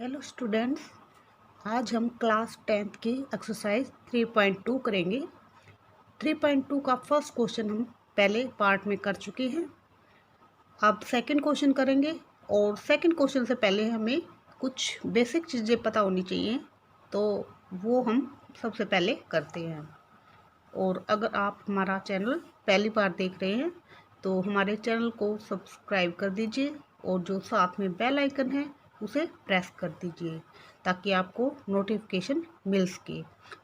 Hello students, आज हम class 10th की एक्सरसाइज 3.2 करेंगे। 3.2 का फर्स्ट क्वेश्चन हम पहले पार्ट में कर चुके हैं। अब सेकंड क्वेश्चन करेंगे और सेकंड क्वेश्चन से पहले हमें कुछ बेसिक चीज़ें पता होनी चाहिए, तो वो हम सबसे पहले करते हैं। और अगर आप हमारा चैनल पहली बार देख रहे हैं तो हमारे चैनल को सब्सक्राइब कर दीजिए और जो साथ में बेल आइकन है उसे प्रेस कर दीजिए ताकि आपको नोटिफिकेशन मिल सके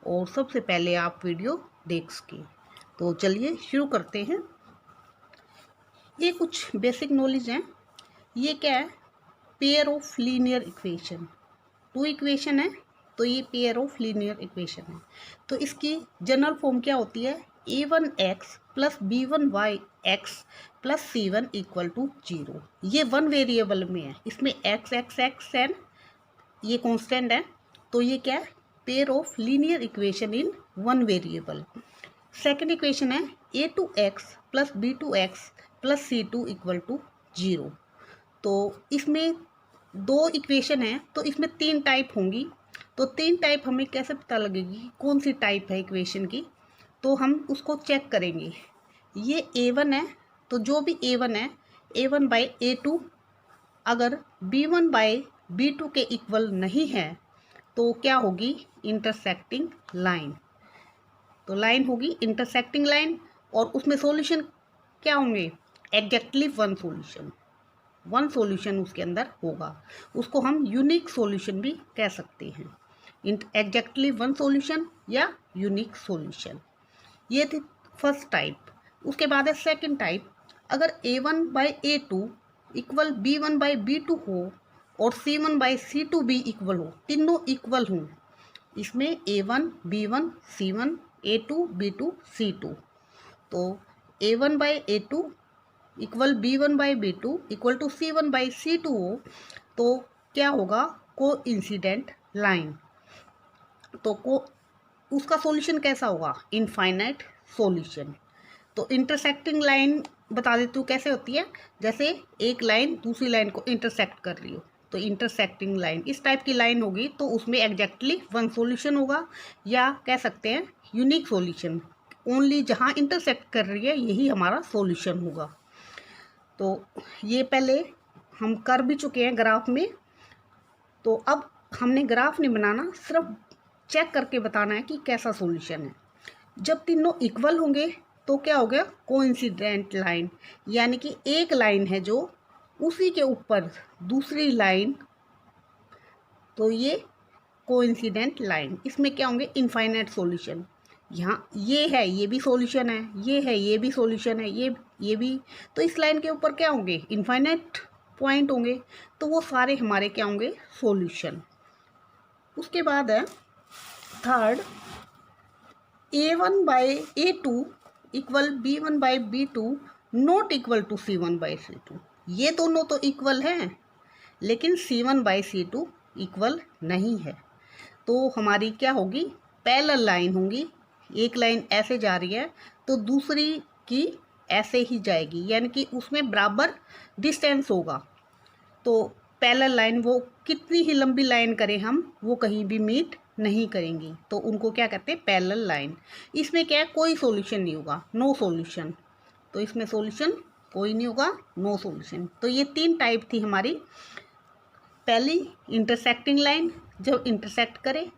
और सबसे पहले आप वीडियो देख सके। तो चलिए शुरू करते हैं। ये कुछ बेसिक नॉलेज हैं। ये क्या है? Pair of linear equation. Two equation है तो ये पेयर ऑफ लीनियर इक्वेशन है। तो इसकी जनरल फॉर्म क्या होती है? a1x plus b1y(x) plus c1 equal to 0। ये वन वेरिएबल में है, इसमें x एंड ये कांस्टेंट है। तो ये क्या है? Pair of linear equation in one variable. Second equation है a2x plus b2x plus c2 equal to 0। तो इसमें दो इक्वेशन है तो इसमें तीन टाइप होंगी। तो तीन टाइप हमें कैसे पता लगेगी कौन सी टाइप है इक्वेशन की? तो हम उसको चेक करेंगे। ये a1 है तो जो भी a1 है a1 बाई a2 अगर b1 बाई b2 के इक्वल नहीं है तो क्या होगी? Intersecting line. तो लाइन होगी इंटरसेक्टिंग लाइन और उसमें सॉल्यूशन क्या होंगे? एग्जैक्टली वन सॉल्यूशन उसके अंदर होगा। उसको हम यूनिक सॉल्यूशन भी कह सकते हैं। एग्जैक्टली वन सॉल्यूशन या यूनिक सॉल्यूशन। ये थी फर्स्ट टाइप। उसके बाद है सेकंड टाइप। अगर a1 by a2 equal b1 by b2 हो और c1 बाई c2 भी इक्वल हो, तीनों इक्वल हों, इसमें a1 b1 c1 a2 b2 c2, तो a1 by a2 equal b1 by b2 equal to c1 by c2 हो तो क्या होगा? को इंसिडेंट लाइन। तो को उसका सॉल्यूशन कैसा होगा? Infinite solution. तो इंटरसेक्टिंग लाइन बता देती हूँ कैसे होती है। जैसे एक लाइन दूसरी लाइन को इंटरसेक्ट कर रही हो तो इंटरसेक्टिंग लाइन इस टाइप की लाइन होगी तो उसमें एग्जैक्टली वन सॉल्यूशन होगा, या कह सकते हैं यूनिक सॉल्यूशन। ओनली जहाँ इंटरसेक्ट कर रही है यही हमारा सॉल्यूशन होगा। तो ये पहले हम कर भी चुके हैं ग्राफ में। तो अब हमने ग्राफ नहीं बनाना, सिर्फ चेक करके बताना है कि कैसा सॉल्यूशन है। जब तीनों इक्वल होंगे तो क्या हो गया? कोइंसिडेंट लाइन, यानी कि एक लाइन है जो उसी के ऊपर दूसरी लाइन, तो ये कोइंसिडेंट लाइन। इसमें क्या होंगे? Infinite solution. यहाँ ये है, ये भी सॉल्यूशन है, ये है, ये भी सॉल्यूशन है, ये भी। तो इस लाइन के ऊपर क्या होंगे? इनफाइनाइट पॉइंट होंगे। तो वो सारे हमारे क्या होंगे? सॉल्यूशन। उसके बाद है third, a1 by a2 equal b1 by b2 not equal to c1 by c2। ये दोनों तो इक्वल हैं लेकिन c1 बाई c2 इक्वल नहीं है। तो हमारी क्या होगी? पैरेलल लाइन होंगी। एक लाइन ऐसे जा रही है तो दूसरी की ऐसे ही जाएगी, यानी कि उसमें बराबर डिस्टेंस होगा। तो पैरेलल लाइन वो कितनी ही लंबी लाइन करें हम, वो कहीं भी मीट नहीं करेंगी, तो उनको क्या कहते हैं? Parallel line. इसमें क्या है? कोई सॉल्यूशन नहीं होगा, नो सॉल्यूशन। तो इसमें सॉल्यूशन कोई नहीं होगा, नो सॉल्यूशन। तो ये तीन टाइप थी हमारी। पहली इंटरसेक्टिंग लाइन, जब इंटरसेक्ट करे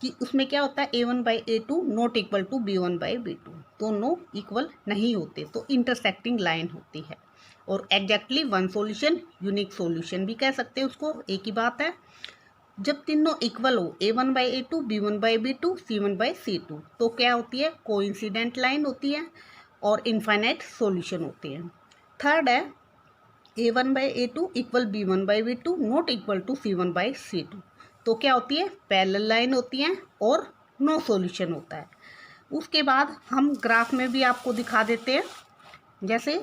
कि उसमें क्या होता है? a1 by a2 not equal to b1 by b2, दोनों इक्वल नहीं होते तो इंटरसेक्टिंग लाइन होती है। और exactly one solution, unique solution भी कह सकते हैं उसको, एक ही बात है। जब तीनों इक्वल हो, a1 by a2 b1 by b2 c1 by c2, तो क्या होती है? कोइंसिडेंट लाइन होती है और इनफाइनाइट सॉल्यूशन होते हैं। थर्ड है a1 by a2 equal b1 by b2 not equal to c1 by c2, तो क्या होती है? पैरेलल लाइन होती है और नो सॉल्यूशन होता है। उसके बाद हम ग्राफ में भी आपको दिखा देते हैं। जैसे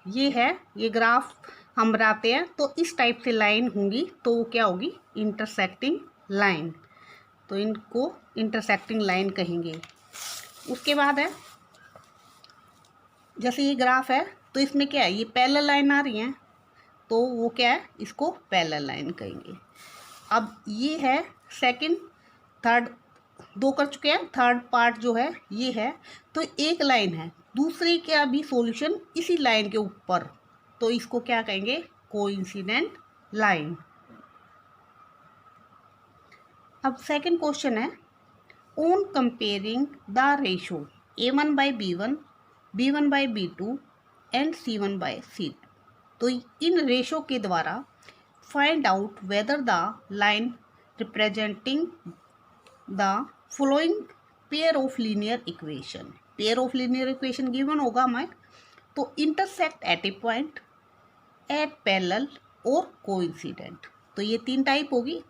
ये है, ये ग्राफ हम बनाते हैं तो इस टाइप से लाइन होंगी तो वो क्या होगी? Intersecting line. तो इनको इंटरसेक्टिंग लाइन कहेंगे। उसके बाद है, जैसे ये ग्राफ है तो इसमें क्या है? ये पैरेलल लाइन आ रही है तो वो क्या है? इसको पैरेलल लाइन कहेंगे। अब ये है सेकंड, थर्ड, दो कर चुके हैं, थर्ड पार्ट जो है ये है। तो एक लाइन है, दूसरी का भी सॉल्यूशन इसी लाइन के ऊपर, तो इसको क्या कहेंगे, कोइंसिडेंट लाइन। अब सेकंड क्वेश्चन है, on comparing the ratio A1 by B1, B1 by B2 and C1 by C2, तो इन रेशो के द्वारा find out whether the line representing the following pair of linear equation, pair of linear equation given होगा हमें, तो intersect at a point, at parallel और coincident. तो ये तीन टाइप होगी,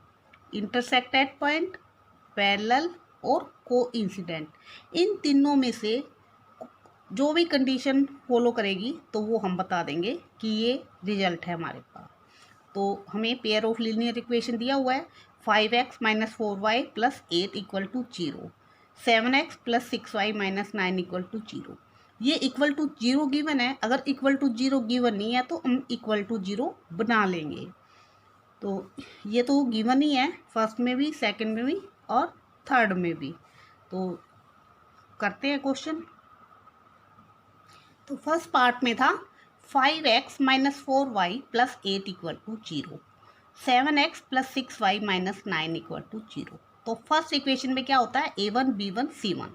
इंटरसेक्ट एट पॉइंट, पैरेलल और कोइंसिडेंट। इन तीनों में से जो भी कंडीशन फॉलो करेगी तो वो हम बता देंगे कि ये रिजल्ट है हमारे पास। तो हमें पेयर ऑफ लीनियर इक्वेशन दिया हुआ है 5x - 4y + 8 = 0, 7x + 6y - 9 = 0। ये इक्वल टू 0 गिवन है, अगर इक्वल टू 0 गिवन नहीं है तो हम इक्वल टू 0 बना लेंगे। तो ये तो गिवन ही है, फर्स्ट में भी, सेकंड में भी और थर्ड में भी। तो करते हैं क्वेश्चन। तो फर्स्ट पार्ट में था 5x - 4y + 8 = 0, 7x + 6y - 9 = 0। तो फर्स्ट इक्वेशन में क्या होता है, A1 B1 C1।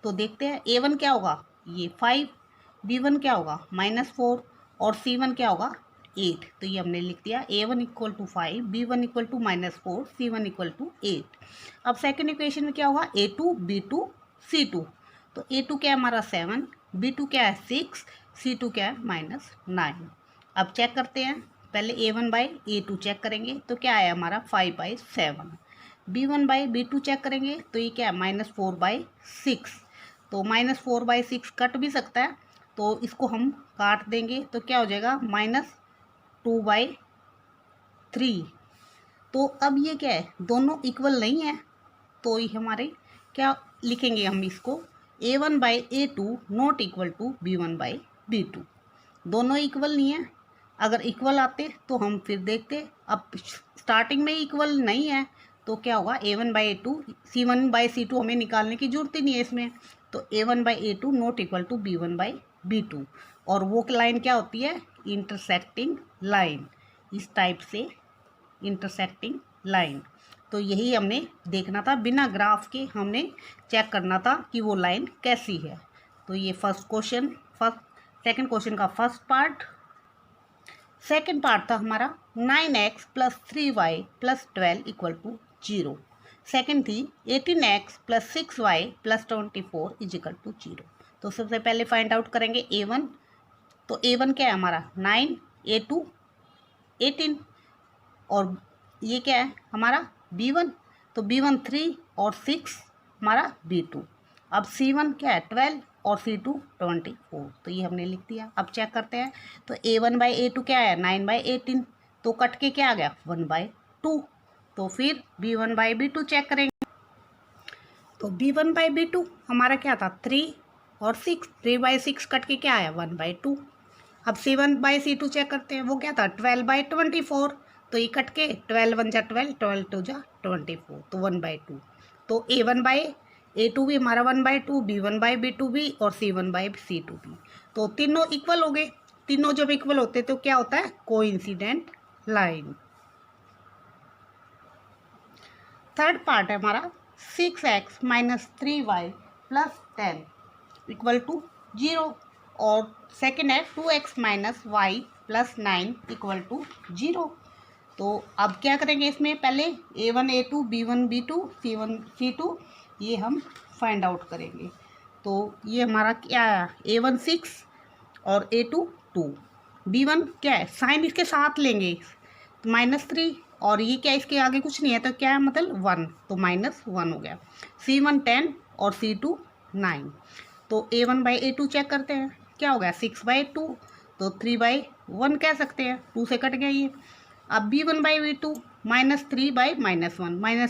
तो देखते हैं A1 क्या होगा, ये 5, B1 क्या होगा -4 और C1 क्या होगा 8। तो ये हमने लिख दिया A1 = 5, B1 = -4, C1 = 8। अब सेकेंड इक्वेशन में क्या होगा, A2 B2 C2। तो A2 क्या है हमारा 7, B2 क्या है 6, C2 क्या है -9। अब चेक करते हैं, पहले A1 by A2 चेक करेंगे तो क्या है हमारा 5/7। B1 by B2 चेक करेंगे तो ये क्या है -4/6। तो -4/6 कट भी सकता है, तो इसको हम काट देंगे तो क्या हो जाएगा -2/3। तो अब ये क्या है, दोनों इक्वल नहीं है, तो ये हमारे क्या लिखेंगे हम इसको, A1 by A2 not equal to B1 by B2। दोनों इक्वल नहीं है, अगर इक्वल आते तो हम फिर देखते। अब स्टार्टिंग में इक्वल नहीं है तो क्या होगा, A1 by A2 C1 by C2 हमें निकालने की जरूरत ही नहीं है इसमें। तो A1 by A2 not equal to B1 by B2। और वो लाइन क्या होती है, इंटरसेक्टिंग लाइन, इस टाइप से इंटरसेक्टिंग लाइन। तो यही हमने देखना था, बिना ग्राफ के हमने चेक करना था कि वो लाइन कैसी है। तो ये फर्स्ट क्वेश्चन, सेकंड क्वेश्चन का फर्स्ट पार्ट। सेकंड पार्ट था हमारा 9x + 3y + 12 = 0। सेकंड थी 18x + 6y + 24 = 0। तो सबसे पहले फाइंड आउट करेंगे A1। तो A1 क्या है हमारा 9, A2 18 और ये क्या है हमारा B1, तो B1 3 और 6 हमारा B2। अब C1 क्या है 12 और C2 24। तो ये हमने लिख दिया। अब चेक करते हैं, तो A1 by A2 क्या है 9/18, तो कट के क्या आ गया 1/2। तो फिर B1 by B2 चेक करेंगे, तो B1 by B2 हमारा क्या था 3 और 6, 3/6 कट के क्या आया 1/2। अब C1 by C2 चेक करते हैं, वो क्या था 12/24, तो ये कट के 12 1 जा 12, 12 2 जा 24, तो 1/2। तो A1 by A2 भी हमारा 1/2, B1 by B2 भी और C1 by C2 भी। तो तीनों इक्वल हो गए। तीनों जब इक्वल होते तो क्या होता है, कोइंसिडेंट लाइन। थर्ड पार्ट है हमारा 6x - 3y + 10 = 0 और सेकेंड है 2x - y + 9 = 0। तो अब क्या करेंगे, इसमें पहले A1 A2 B1 B2 C1 C2 ये हम फाइंड आउट करेंगे। तो ये हमारा क्या है A1 6 और A2 2, B1 क्या है साइन इसके साथ लेंगे तो -3 और ये क्या इसके आगे कुछ नहीं है तो क्या है मतलब 1, तो -1 हो गया। C1 10 और C2 9। तो A1 by A2 चेक करते हैं, क्या हो गया 6/2, तो 3/1 कह सकते हैं, 2 से कट गया ये। अब B1 by B2 -3/-1, माइनस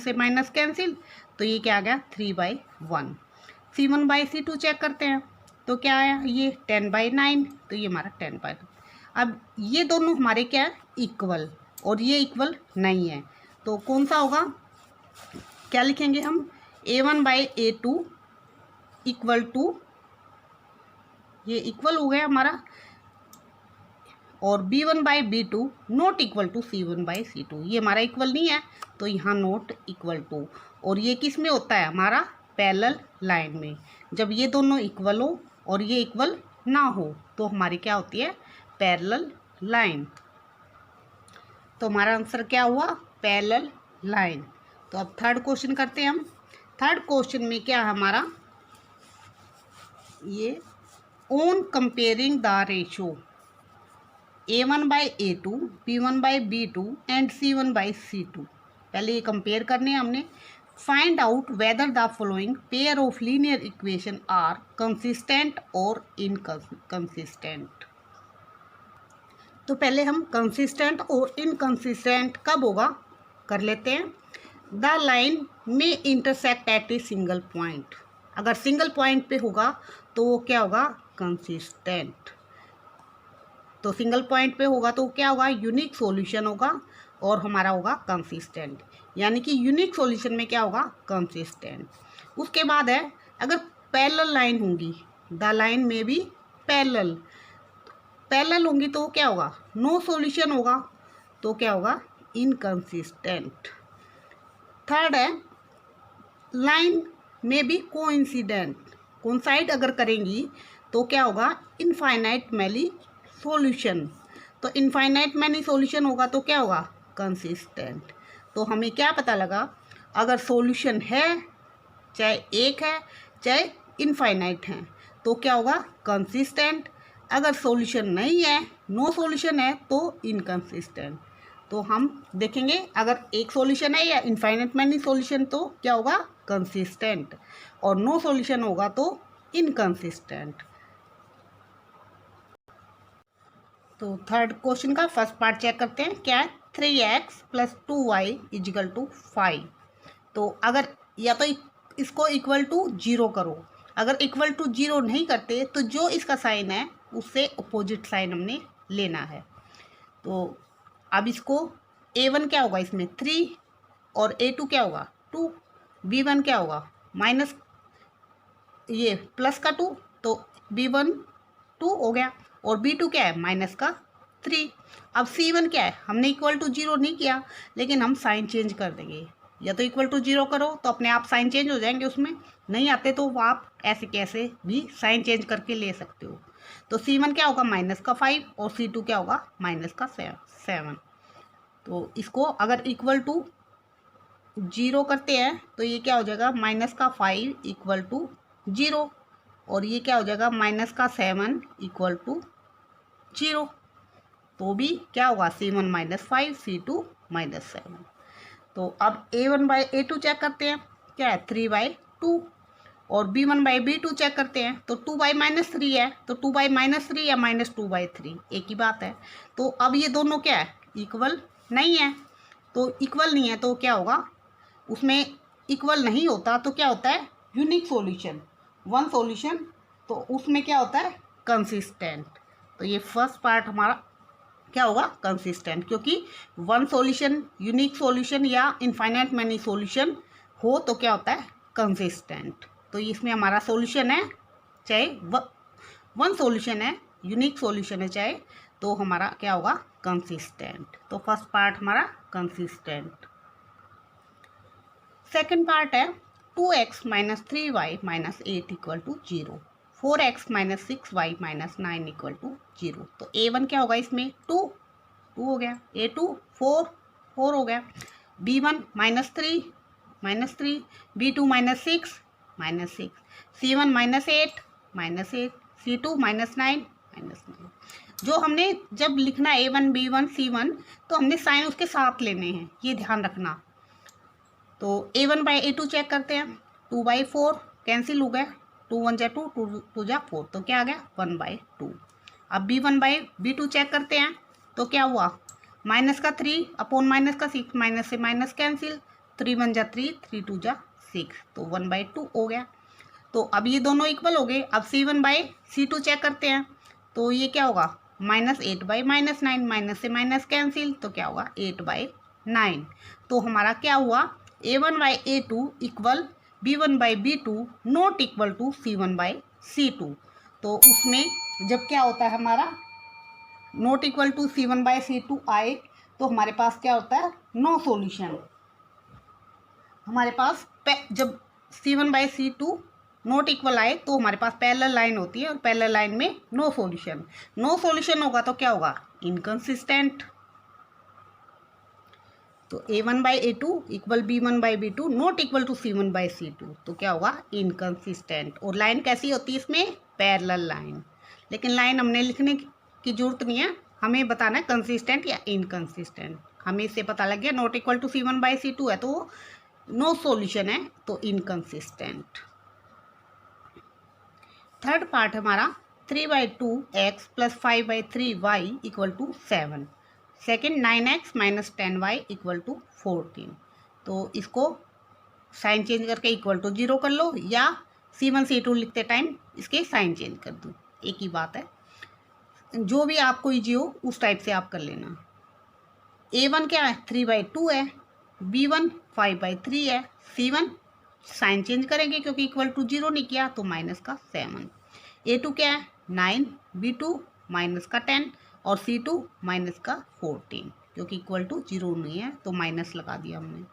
से माइनस कैंसिल, तो ये क्या आ गया 3/1। C1 by C2 चेक करते हैं, तो क्या आया ये 10/9, तो ये हमारा 10/9। अब ये दोनों हमारे क्या है इक्वल, और ये इक्वल नहीं है, तो कौन सा होगा, क्या लिखेंगे हम, A1/A2 इक्वल टू, ये इक्वल हो गया हमारा, और B1/B2 not equal to C1/C2, ये हमारा इक्वल नहीं है तो यहाँ नॉट इक्वल टू। और ये किस में होता है, हमारा पैरेलल लाइन में। जब ये दोनों इक्वल हो और ये इक्वल ना हो तो हमारी क्या होती है, पैरेलल लाइन। तो हमारा आंसर क्या हुआ, पैरेलल लाइन। तो अब थर्ड क्वेश्चन करते हैं हम। थर्ड क्वेश्चन में क्या है हमारा, ये on comparing the ratio A1/A2 B1/B2 and C1/C2, पहले ये कंपेयर करने हैं हमने। Find out whether the following pair of linear equation are consistent और इनकंसिस्टेंट। तो पहले हम कंसिस्टेंट और इनकंसिस्टेंट कब होगा कर लेते हैं। द लाइन में intersect at a single point, अगर सिंगल पॉइंट पे होगा तो वो क्या होगा, कंसिस्टेंट। तो सिंगल पॉइंट पे होगा तो क्या होगा, यूनिक सॉल्यूशन होगा और हमारा होगा कंसिस्टेंट, यानी कि यूनिक सॉल्यूशन में क्या होगा, कंसिस्टेंट। उसके बाद है, अगर पैरेलल लाइन होंगी, द लाइन में भी पैरेलल होंगी तो क्या होगा, नो सॉल्यूशन होगा तो क्या होगा, इनकंसिस्टेंट। थर्ड है, लाइन में भी कोइंसिडेंट, कोइंसाइड अगर करेंगी तो क्या होगा, इनफाइनाइट मैनी सॉल्यूशन। तो इनफाइनाइट मैनी सॉल्यूशन होगा तो क्या होगा, कंसिस्टेंट। तो हमें क्या पता लगा, अगर सॉल्यूशन है, चाहे एक है चाहे इनफाइनाइट है, तो क्या होगा, कंसिस्टेंट। अगर सॉल्यूशन नहीं है, नो सॉल्यूशन है, तो इनकंसिस्टेंट। तो हम देखेंगे, अगर एक सॉल्यूशन है या इनफाइनाइट मैनी सॉल्यूशन तो क्या होगा, कंसिस्टेंट, और नो सॉल्यूशन होगा तो इनकंसिस्टेंट। तो थर्ड क्वेश्चन का फर्स्ट पार्ट चेक करते हैं, क्या है, 3x + 2y = 5। तो अगर या तो इसको इक्वल टू 0 करो, अगर इक्वल टू 0 नहीं करते तो जो इसका साइन है उससे अपोजिट साइन हमने लेना है। तो अब इसको A1 क्या होगा, इसमें 3 और A2 क्या होगा, 2, B1 क्या होगा, माइनस ये प्लस का 2, तो B1 2 हो गया, और B2 क्या है, माइनस का 3। अब C1 क्या है, हमने इक्वल टू 0 नहीं किया, लेकिन हम साइन चेंज कर देंगे। या तो इक्वल टू 0 करो तो अपने आप साइन चेंज हो जाएंगे, उसमें नहीं आते तो आप ऐसे कैसे भी साइन चेंज करके ले सकते हो। तो C1 क्या होगा, माइनस का 5, और C2 क्या होगा, माइनस का 7। तो इसको अगर इक्वल टू 0 करते हैं तो ये क्या हो जाएगा, माइनस का 5 = 0, और ये क्या हो जाएगा, माइनस का 7 = 0। तो भी क्या होगा, C1 - 5 C2 - 7। तो अब A1/A2 चेक करते हैं, क्या है, 3/2, और B1/B2 चेक करते हैं तो 2/-3 है, तो 2/-3 या -2/3 एक ही बात है। तो अब ये दोनों क्या है, इक्वल नहीं है। तो इक्वल नहीं है तो क्या होगा, उसमें इक्वल नहीं होता तो क्या होता है, यूनिक सॉल्यूशन, वन सॉल्यूशन, तो उसमें क्या होता है, कंसिस्टेंट। तो ये फर्स्ट पार्ट हमारा क्या होगा, कंसिस्टेंट, क्योंकि वन सॉल्यूशन, यूनिक सॉल्यूशन या इनफाइनाइट मैनी सॉल्यूशन हो तो क्या होता है, कंसिस्टेंट। तो इसमें हमारा सॉल्यूशन है, चाहे वन सॉल्यूशन है, यूनिक सॉल्यूशन है चाहे, तो हमारा क्या होगा, कंसिस्टेंट। तो फर्स्ट पार्ट हमारा कंसिस्टेंट। सेकंड पार्ट है, 2x - 3y - 8 = 0, 4x - 6y - 9 = 0। तो A1 क्या होगा, इसमें 2 हो गया, A2 4 हो गया, B1 - 3 B2 - 6 C1 - 8 C2 - 9 जो हमने जब लिखना A1 B1 C1 तो हमने साइन उसके साथ लेने हैं, ये ध्यान रखना। तो A1/A2 चेक करते हैं, 2/4 कैंसिल हो गया, 2 1 जा 2 2 जा 4, तो क्या आ गया, 1/2। अब B1/B2 चेक करते हैं तो क्या हुआ, माइनस का 3 अपॉन माइनस का 6, माइनस से माइनस कैंसिल, 3 1 जा 3 3 2 जा 6, तो 1/2 हो गया। तो अब ये दोनों इक्वल हो गए। अब C1/C2 चेक करते हैं तो ये क्या होगा, -8/-9, माइनस से माइनस कैंसिल, तो क्या होगा, 8/2। 9। तो हमारा क्या हुआ, A1/A2 equal B1/B2 not equal to C1/C2। तो उसमें जब क्या होता है हमारा नॉट इक्वल टू C1/C2 आए तो हमारे पास क्या होता है, नो सॉल्यूशन। हमारे पास जब C1/C2 नॉट इक्वल आए तो हमारे पास पैरेलल लाइन होती है और पैरेलल लाइन में नो सॉल्यूशन। नो सॉल्यूशन होगा तो क्या होगा, इनकंसिस्टेंट। तो A1/A2 equal B1/B2 not equal to C1/C2, तो क्या होगा, इनकंसिस्टेंट। और लाइन कैसी होती है इसमें, पैरेलल लाइन। लेकिन लाइन हमने लिखने की जरूरत नहीं है, हमें बताना है कंसिस्टेंट या इनकंसिस्टेंट। हमें इससे पता लग गया नॉट इक्वल टू C1/C2 है तो नो सॉल्यूशन है, तो इनकंसिस्टेंट। थर्ड पार्ट हमारा 3/2x plus 5/3y equal to 7। Second 9x minus 10y equal to 14। तो इसको साइन चेंज करके इक्वल टू 0 कर लो, या C1 C2 लिखते टाइम इसके साइन चेंज कर दो, एक ही बात है। जो भी आपको ईजी हो उस टाइप से आप कर लेना। A1 क्या है, 3/2 है, B1 5/3 है, C1 साइन चेंज करेंगे क्योंकि इक्वल टू 0 नहीं किया तो माइनस का 7। A2 क्या है, 9, B2 माइनस का 10 और C2 माइनस का 14, क्योंकि इक्वल टू 0 नहीं है तो माइनस लगा दिया हमने।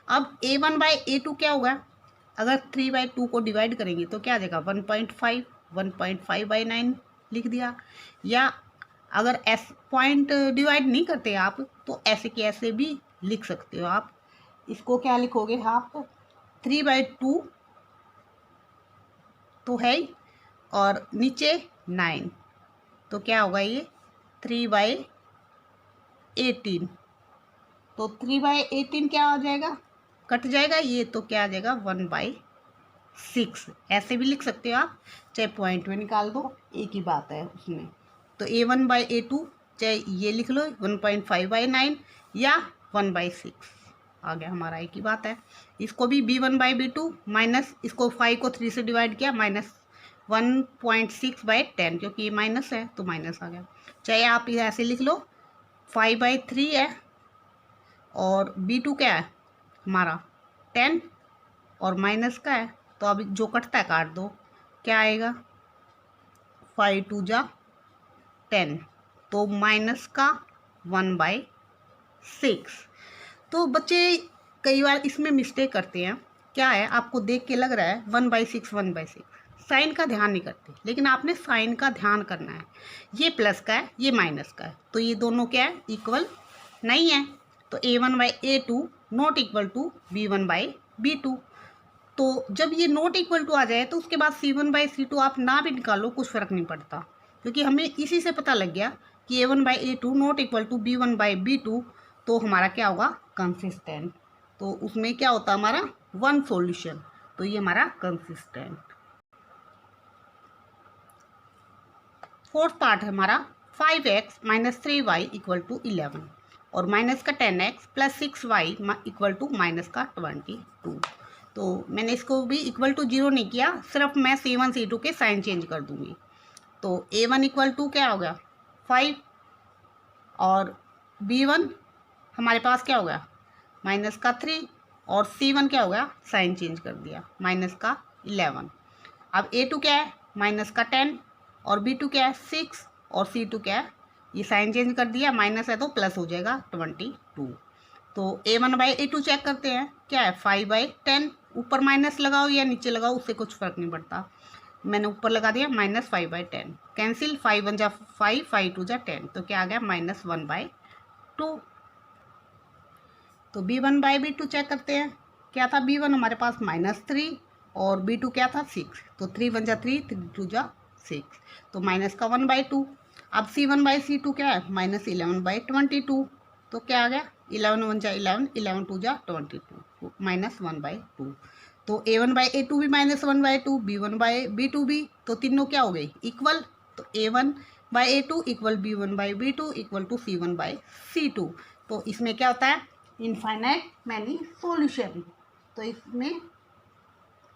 अब A1/A2 क्या होगा, अगर 3/2 को डिवाइड करेंगे तो क्या आ जाएगा, 1.5, 1.5/9 लिख दिया। या अगर एस पॉइंट डिवाइड नहीं करते आप तो ऐसे के ऐसे भी लिख सकते हो आप। इसको क्या लिखोगे आप, 3/2 तो है ही, और नीचे 9, तो क्या होगा ये 3/18। तो 3/18 क्या आ जाएगा, कट जाएगा ये, तो क्या आ जाएगा 1/6। ऐसे भी लिख सकते हो आप, चाहे पॉइंट में निकाल दो, एक ही बात है उसमें। तो A1/A2 चाहे ये लिख लो 1.5/9 या 1/6, आ गया हमारा, एक ही बात है। इसको भी B1/B2 माइनस, इसको 5 को 3 से डिवाइड किया, माइनस 1.6/10, क्योंकि ये माइनस है तो माइनस आ गया। चाहे आप ऐसे लिख लो 5/3 है, और B2 क्या है हमारा 10 और माइनस का है, तो अब जो कटता है काट दो, क्या आएगा 5 2 जा 10, तो माइनस का 1/6। तो बच्चे कई बार इसमें मिस्टेक करते हैं, क्या है आपको देख के लग रहा है 1/6 1/6, साइन का ध्यान नहीं करते, लेकिन आपने साइन का ध्यान करना है। ये प्लस का है, ये माइनस का है, तो ये दोनों क्या है, इक्वल नहीं है। तो A1/A2 not equal to B1/B2। तो जब ये नॉट इक्वल टू आ जाए तो उसके बाद C1/C2 आप ना भी निकालो, कुछ फ़र्क नहीं पड़ता, क्योंकि हमें इसी से पता लग गया कि A1/A2 not equal to B1/B2, तो हमारा क्या होगा, कंसिस्टेंट। तो उसमें क्या होता है हमारा, वन सॉल्यूशन, तो ये हमारा कंसिस्टेंट। फोर्थ पार्ट है हमारा 5x minus 3y equal to 11 और माइनस का 10x plus 6y equal to minus का 22। तो मैंने इसको भी इक्वल टू 0 नहीं किया, सिर्फ मैं C1 C2 के साइन चेंज कर दूंगी। तो A1 इक्वल टू क्या हो गया 5, और B1 हमारे पास क्या हो गया माइनस का 3, और C1 क्या हो गया, साइन चेंज कर दिया, माइनस का 11। अब A2 क्या है माइनस का 10, और B2 क्या है 6, और C2 क्या है, ये साइन चेंज कर दिया, माइनस है तो प्लस हो जाएगा 22। तो A1/A2 चेक करते हैं, क्या है 5/10, ऊपर माइनस लगाओ या नीचे लगाओ उससे कुछ फ़र्क नहीं पड़ता, मैंने ऊपर लगा दिया माइनस 5/10, कैंसिल, 5 1 जा 5, 5 2 जा 10, तो क्या आ गया माइनस 1/2। तो B1/B2 चेक करते हैं, क्या था B1 हमारे पास -3 और B2 क्या था 6, तो 3 1 जा 3, 3 2 जा 6, तो माइनस का 1/2। अब C1/C2 क्या है -11/22, तो क्या आ गया 11 1 जा 11, 11 2 जा 22, माइनस 1/2। तो A1/A2 भी -1/2, B1/B2 भी, तो तीनों क्या हो गई इक्वल। तो A1/A2 equal B1/B2 equal to C1/C2। तो इसमें क्या होता है इनफाइनाइट मैनी सॉल्यूशन। तो इसमें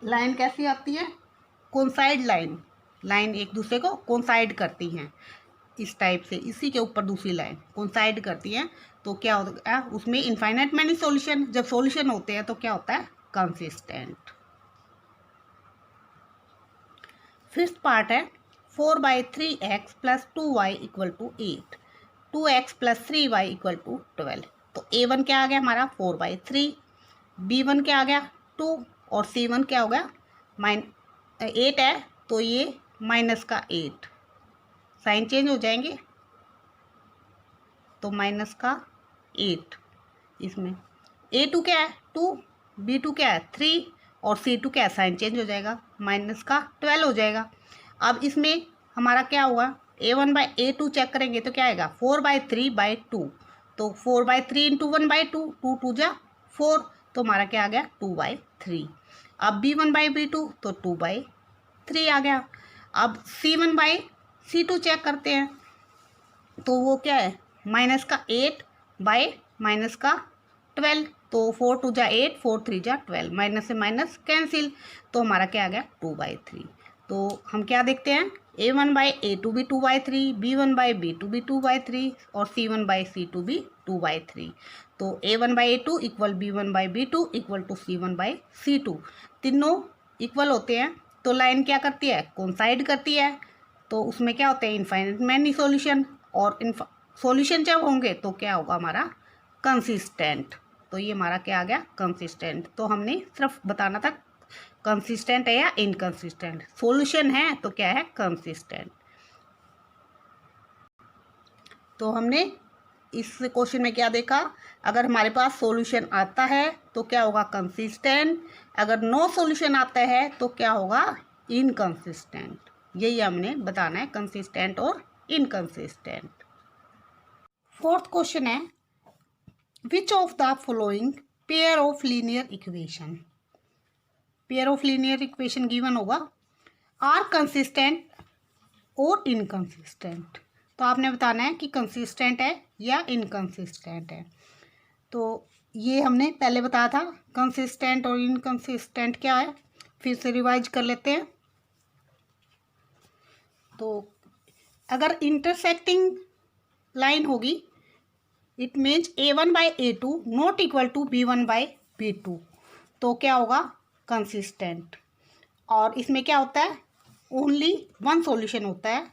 लाइन कैसी आती है, कोइंसाइड लाइन, लाइन एक दूसरे को कोइंसाइड करती हैं। इस टाइप से, इसी के ऊपर दूसरी लाइन कोइंसाइड करती है तो क्या होता है उसमें इनफाइनाइट मैनी सॉल्यूशन। जब सॉल्यूशन होते हैं तो क्या होता है कंसिस्टेंट। फिफ्थ पार्ट है 4/3x plus 2y equal to 8, 2x plus 3y equal to 12। तो a1 क्या आ गया हमारा 4/3, b1 क्या आ गया 2 और c1 क्या हो गया 8 है तो ये माइनस का 8, साइन चेंज हो जाएंगे तो माइनस का 8 इसमें। a2 क्या है 2, b2 क्या है 3 और c2 क्या है, साइन चेंज हो जाएगा माइनस का 12 हो जाएगा। अब इसमें हमारा क्या हुआ a1/a2 चेक करेंगे तो क्या आएगा 4/3/2, तो 4/3 इंटू 1/2, 2 2 जा 4, तो हमारा क्या आ गया 2/3। अब b1/b2 तो 2/3 आ गया। अब c1/c2 चेक करते हैं तो वो क्या है माइनस का 8 बाय माइनस का 12, तो 4 2 जा 8, 4 3 जा 12, माइनस से माइनस कैंसिल, तो हमारा क्या आ गया 2/3। तो हम क्या देखते हैं a1/a2 भी 2/3, b1/b2 भी 2/3 और c1/c2 भी 2/3। तो a1/a2 equal b1/b2 equal to c1/c2, तीनों इक्वल होते हैं तो लाइन क्या करती है कोइंसाइड करती है, तो उसमें क्या होते हैं इनफाइनाइट मैनी सॉल्यूशन, और सॉल्यूशन जब होंगे तो क्या होगा हमारा कंसिस्टेंट। तो ये हमारा क्या आ गया कंसिस्टेंट। तो हमने सिर्फ बताना था कंसिस्टेंट है या इनकंसिस्टेंट, सॉल्यूशन है तो क्या है कंसिस्टेंट। तो हमने इस क्वेश्चन में क्या देखा, अगर हमारे पास सॉल्यूशन आता है तो क्या होगा कंसिस्टेंट, अगर नो सॉल्यूशन आता है तो क्या होगा इनकंसिस्टेंट। यही हमने बताना है कंसिस्टेंट और इनकंसिस्टेंट। फोर्थ क्वेश्चन है which of the following pair of linear equation, pair of linear equation given होगा आर कंसिस्टेंट और इनकंसिस्टेंट। तो आपने बताना है कि कंसिस्टेंट है या इनकंसिस्टेंट है। तो ये हमने पहले बताया था कंसिस्टेंट और इनकंसिस्टेंट क्या है, फिर से रिवाइज कर लेते हैं। तो अगर इंटरसेक्टिंग लाइन होगी it means a1/a2 not equal to b1/b2, तो क्या होगा कंसिस्टेंट। और इसमें क्या होता है ओनली वन सॉल्यूशन होता है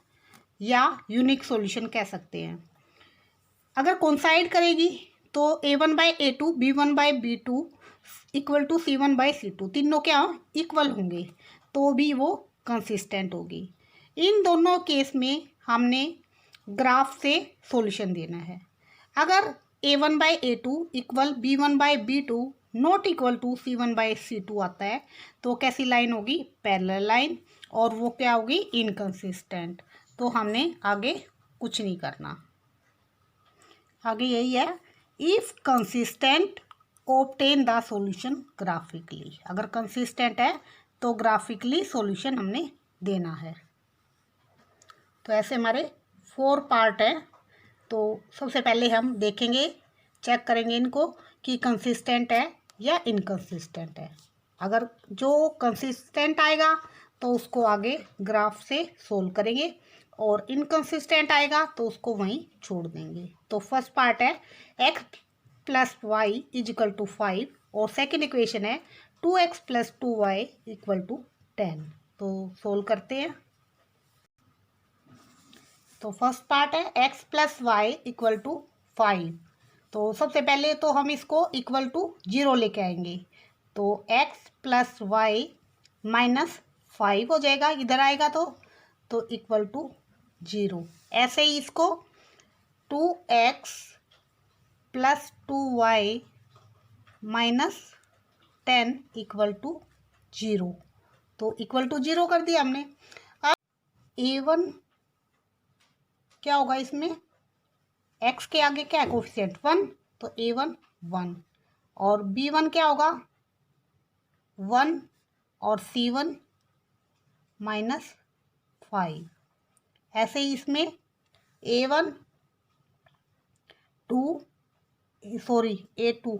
या यूनिक सॉल्यूशन कह सकते हैं। अगर कोइंसाइड करेगी तो a1/a2 b1/b2 equal to c1/c2, तीनों क्या इक्वल होंगे तो भी वो कंसिस्टेंट होगी। इन दोनों केस में हमने ग्राफ से सॉल्यूशन देना है। अगर a1/a2 equal b1/b2 not equal to c1/c2 आता है तो कैसी लाइन होगी पैरेलल लाइन, और वो क्या होगी इनकंसिस्टेंट। तो हमने आगे कुछ नहीं करना, आगे यही है if consistent obtain the solution graphically, अगर कंसिस्टेंट है तो ग्राफिकली सॉल्यूशन हमने देना है। तो ऐसे हमारे 4 पार्ट है। तो सबसे पहले हम देखेंगे चेक करेंगे इनको कि कंसिस्टेंट है या इनकंसिस्टेंट है। अगर जो कंसिस्टेंट आएगा तो उसको आगे ग्राफ से सोल्व करेंगे और इनकंसिस्टेंट आएगा तो उसको वहीं छोड़ देंगे। तो फर्स्ट पार्ट है x plus y is equal to 5 और सेकेंड इक्वेशन है 2x plus 2y equal to 10। तो सोल्व करते हैं। तो फर्स्ट पार्ट है x plus y equal to 5। तो सबसे पहले तो हम इसको इक्वल टू 0 लेके आएंगे, तो x प्लस वाई माइनस 5 हो जाएगा, इधर आएगा तो इक्वल टू 0। ऐसे ही इसको 2x plus 2y minus 10 equal to 0, तो इक्वल टू 0 कर दिया हमने। अब a1 क्या होगा इसमें x के आगे क्या है कोफिशिएंट 1, तो a1 1 और b1 क्या होगा 1 और c1 माइनस 5। ऐसे ही इसमें a1 a2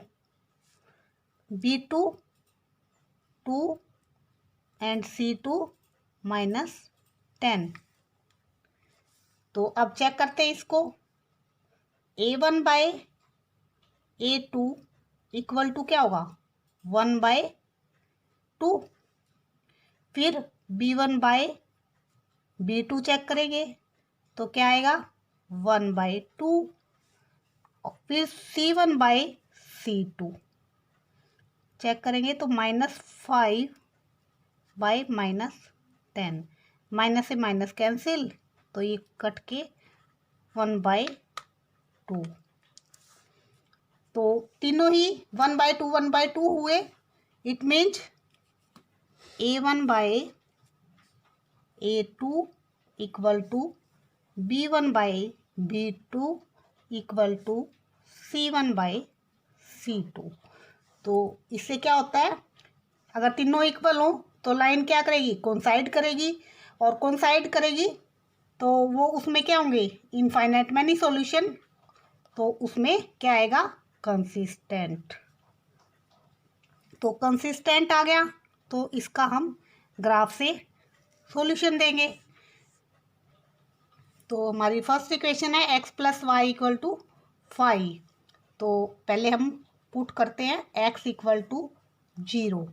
b2 2 and c2 minus 10। तो अब चेक करते हैं इसको। a1/a2 इक्वल टू क्या होगा, 1/2। फिर b1/b2 चेक करेंगे तो क्या आएगा, 1/2। फिर c1/c2 चेक करेंगे तो -5/-10, माइनस से माइनस कैंसिल, तो ये कट के 1/2। तो तीनों ही 1/2 हुए। It means a1/a2 equal to b1/b2 equal to c1/c2। तो इससे क्या होता है, अगर तीनों इक्वल हो तो लाइन क्या करेगी, कोइंसाइड करेगी, और कोइंसाइड करेगी तो वो उसमें क्या होंगे, इनफाइनाइट मैनी सॉल्यूशन। तो उसमें क्या आएगा, कंसिस्टेंट। तो कंसिस्टेंट आ गया तो इसका हम ग्राफ से सॉल्यूशन देंगे। तो हमारी फर्स्ट इक्वेशन है x + y इक्वल टू 5। तो पहले हम पुट करते हैं x equal to 0।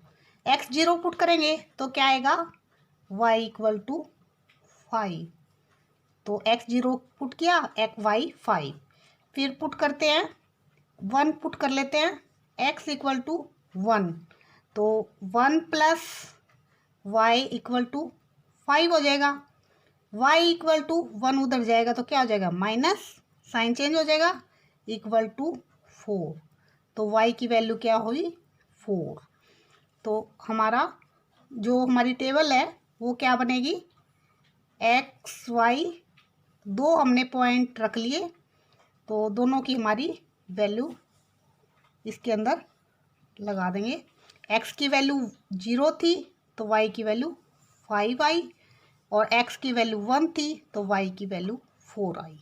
x 0 put करेंगे तो क्या आएगा, y इक्वल टू 5। तो x 0 पुट किया, y 5। फिर पुट करते हैं 1 पुट कर लेते हैं, x इक्वल टू 1। तो 1 + y इक्वल टू 5 हो जाएगा। y इक्वल टू 1 उधर जाएगा तो क्या हो जाएगा, माइनस, साइन चेंज हो जाएगा, इक्वल टू 4। तो y की वैल्यू क्या हुई, 4। तो हमारी टेबल है वो क्या बनेगी, x y, दो हमने पॉइंट रख लिए तो दोनों की हमारी वैल्यू इसके अंदर लगा देंगे। x की वैल्यू 0 थी तो y की वैल्यू 5 आई, और x की वैल्यू 1 थी तो y की वैल्यू 4 आई।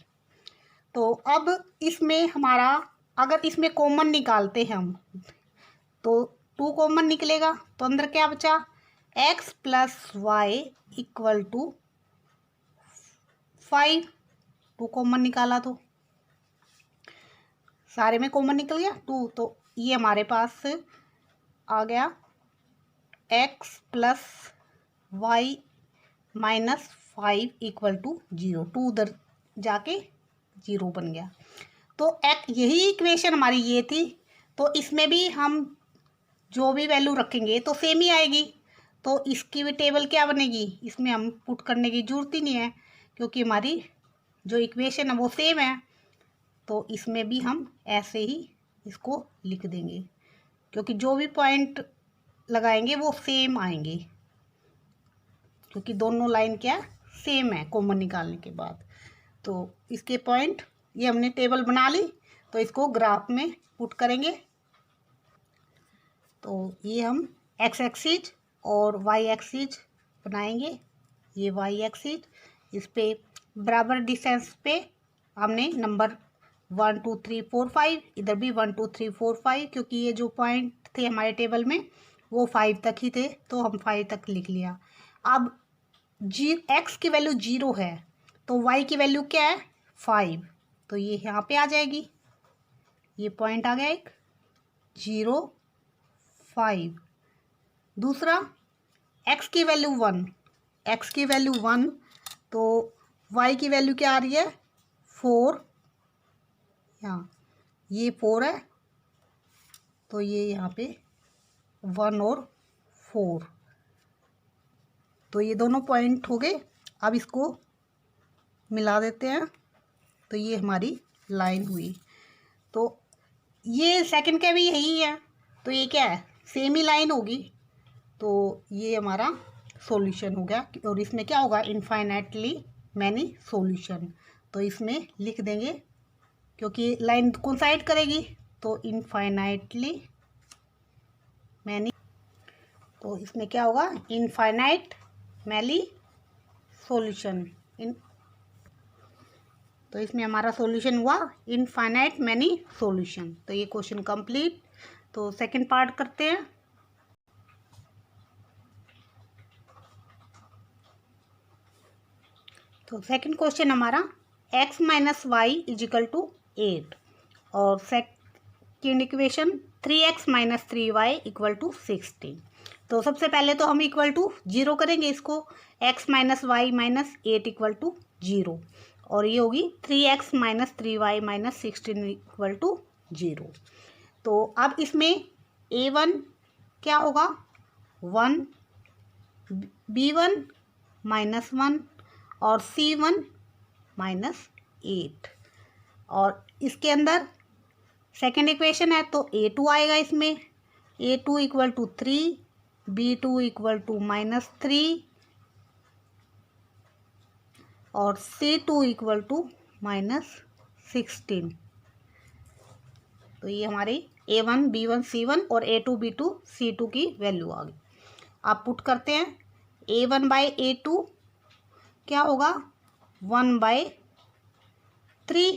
तो अब इसमें हमारा, अगर इसमें कॉमन निकालते हैं हम तो 2 कॉमन निकलेगा, तो अंदर क्या बचा, x + y equal to 5। 2 common निकाला तो सारे में कॉमन निकल गया 2। तो ये हमारे पास आ गया x + y -5 इक्वल टू 0। 2 उधर जाके 0 बन गया। तो यही इक्वेशन हमारी ये थी। तो इसमें भी हम जो भी वैल्यू रखेंगे तो सेम ही आएगी। तो इसकी भी टेबल क्या बनेगी, इसमें हम पुट करने की जरूरत ही नहीं है क्योंकि हमारी जो इक्वेशन है वो सेम है। तो इसमें भी हम ऐसे ही इसको लिख देंगे क्योंकि जो भी पॉइंट लगाएंगे वो सेम आएंगे, क्योंकि दोनों लाइन क्या सेम है कॉमन निकालने के बाद। तो इसके पॉइंट ये हमने टेबल बना ली, तो इसको ग्राफ में पुट करेंगे। तो ये हम x एक्सिस और y एक्सिस बनाएंगे। ये y एक्सिस, इस पे बराबर डिस्टेंस पे हमने नंबर 1 2 3 4 5, इधर भी 1 2 3 4 5, क्योंकि ये जो पॉइंट थे हमारे टेबल में वो 5 तक ही थे तो हम 5 तक लिख लिया। अब x की वैल्यू 0 है तो y की वैल्यू क्या है, 5। तो ये यहाँ पे आ जाएगी, ये पॉइंट आ गया एक 0 5। दूसरा x की वैल्यू 1, x की वैल्यू 1, तो y की वैल्यू क्या आ रही है, 4। यहाँ ये 4 है तो ये यहाँ पे 1 और 4, तो ये दोनों पॉइंट हो गए। अब इसको मिला देते हैं तो ये हमारी लाइन हुई। तो ये सेकंड का भी यही है, तो ये क्या है, सेम ही लाइन होगी। तो ये हमारा सॉल्यूशन हो गया, और इसमें क्या होगा, इनफाइनाइटली मैनी सॉल्यूशन। तो इसमें लिख देंगे क्योंकि लाइन कोइंसाइड करेगी तो इनफाइनाइटली मैनी। तो इसमें क्या होगा, इनफाइनाइट मैनी सॉल्यूशन। तो इसमें हमारा सॉल्यूशन हुआ इनफाइनाइट मैनी सॉल्यूशन। तो ये क्वेश्चन कंप्लीट। तो सेकंड पार्ट करते हैं। तो सेकंड क्वेश्चन हमारा x minus y is equal to 8 और second equation 3x minus 3y equal to 16। तो सबसे पहले तो हम इक्वल टू 0 करेंगे इसको, x minus y minus 8 equal to 0 और ये होगी 3x minus 3y minus 16 equal to 0। तो अब इसमें a1 क्या होगा 1, b1 माइनस 1 और c1 माइनस 8 और इसके अंदर सेकेंड इक्वेशन है तो a2 आएगा इसमें, a2 equal to 3, b2 equal to minus 3 और c2 इक्वल टू माइनस 16। तो ये हमारी a1 b1 c1 और a2 b2 c2 की वैल्यू आ गई। आप पुट करते हैं, a1 बाई a2 क्या होगा 1 बाई 3,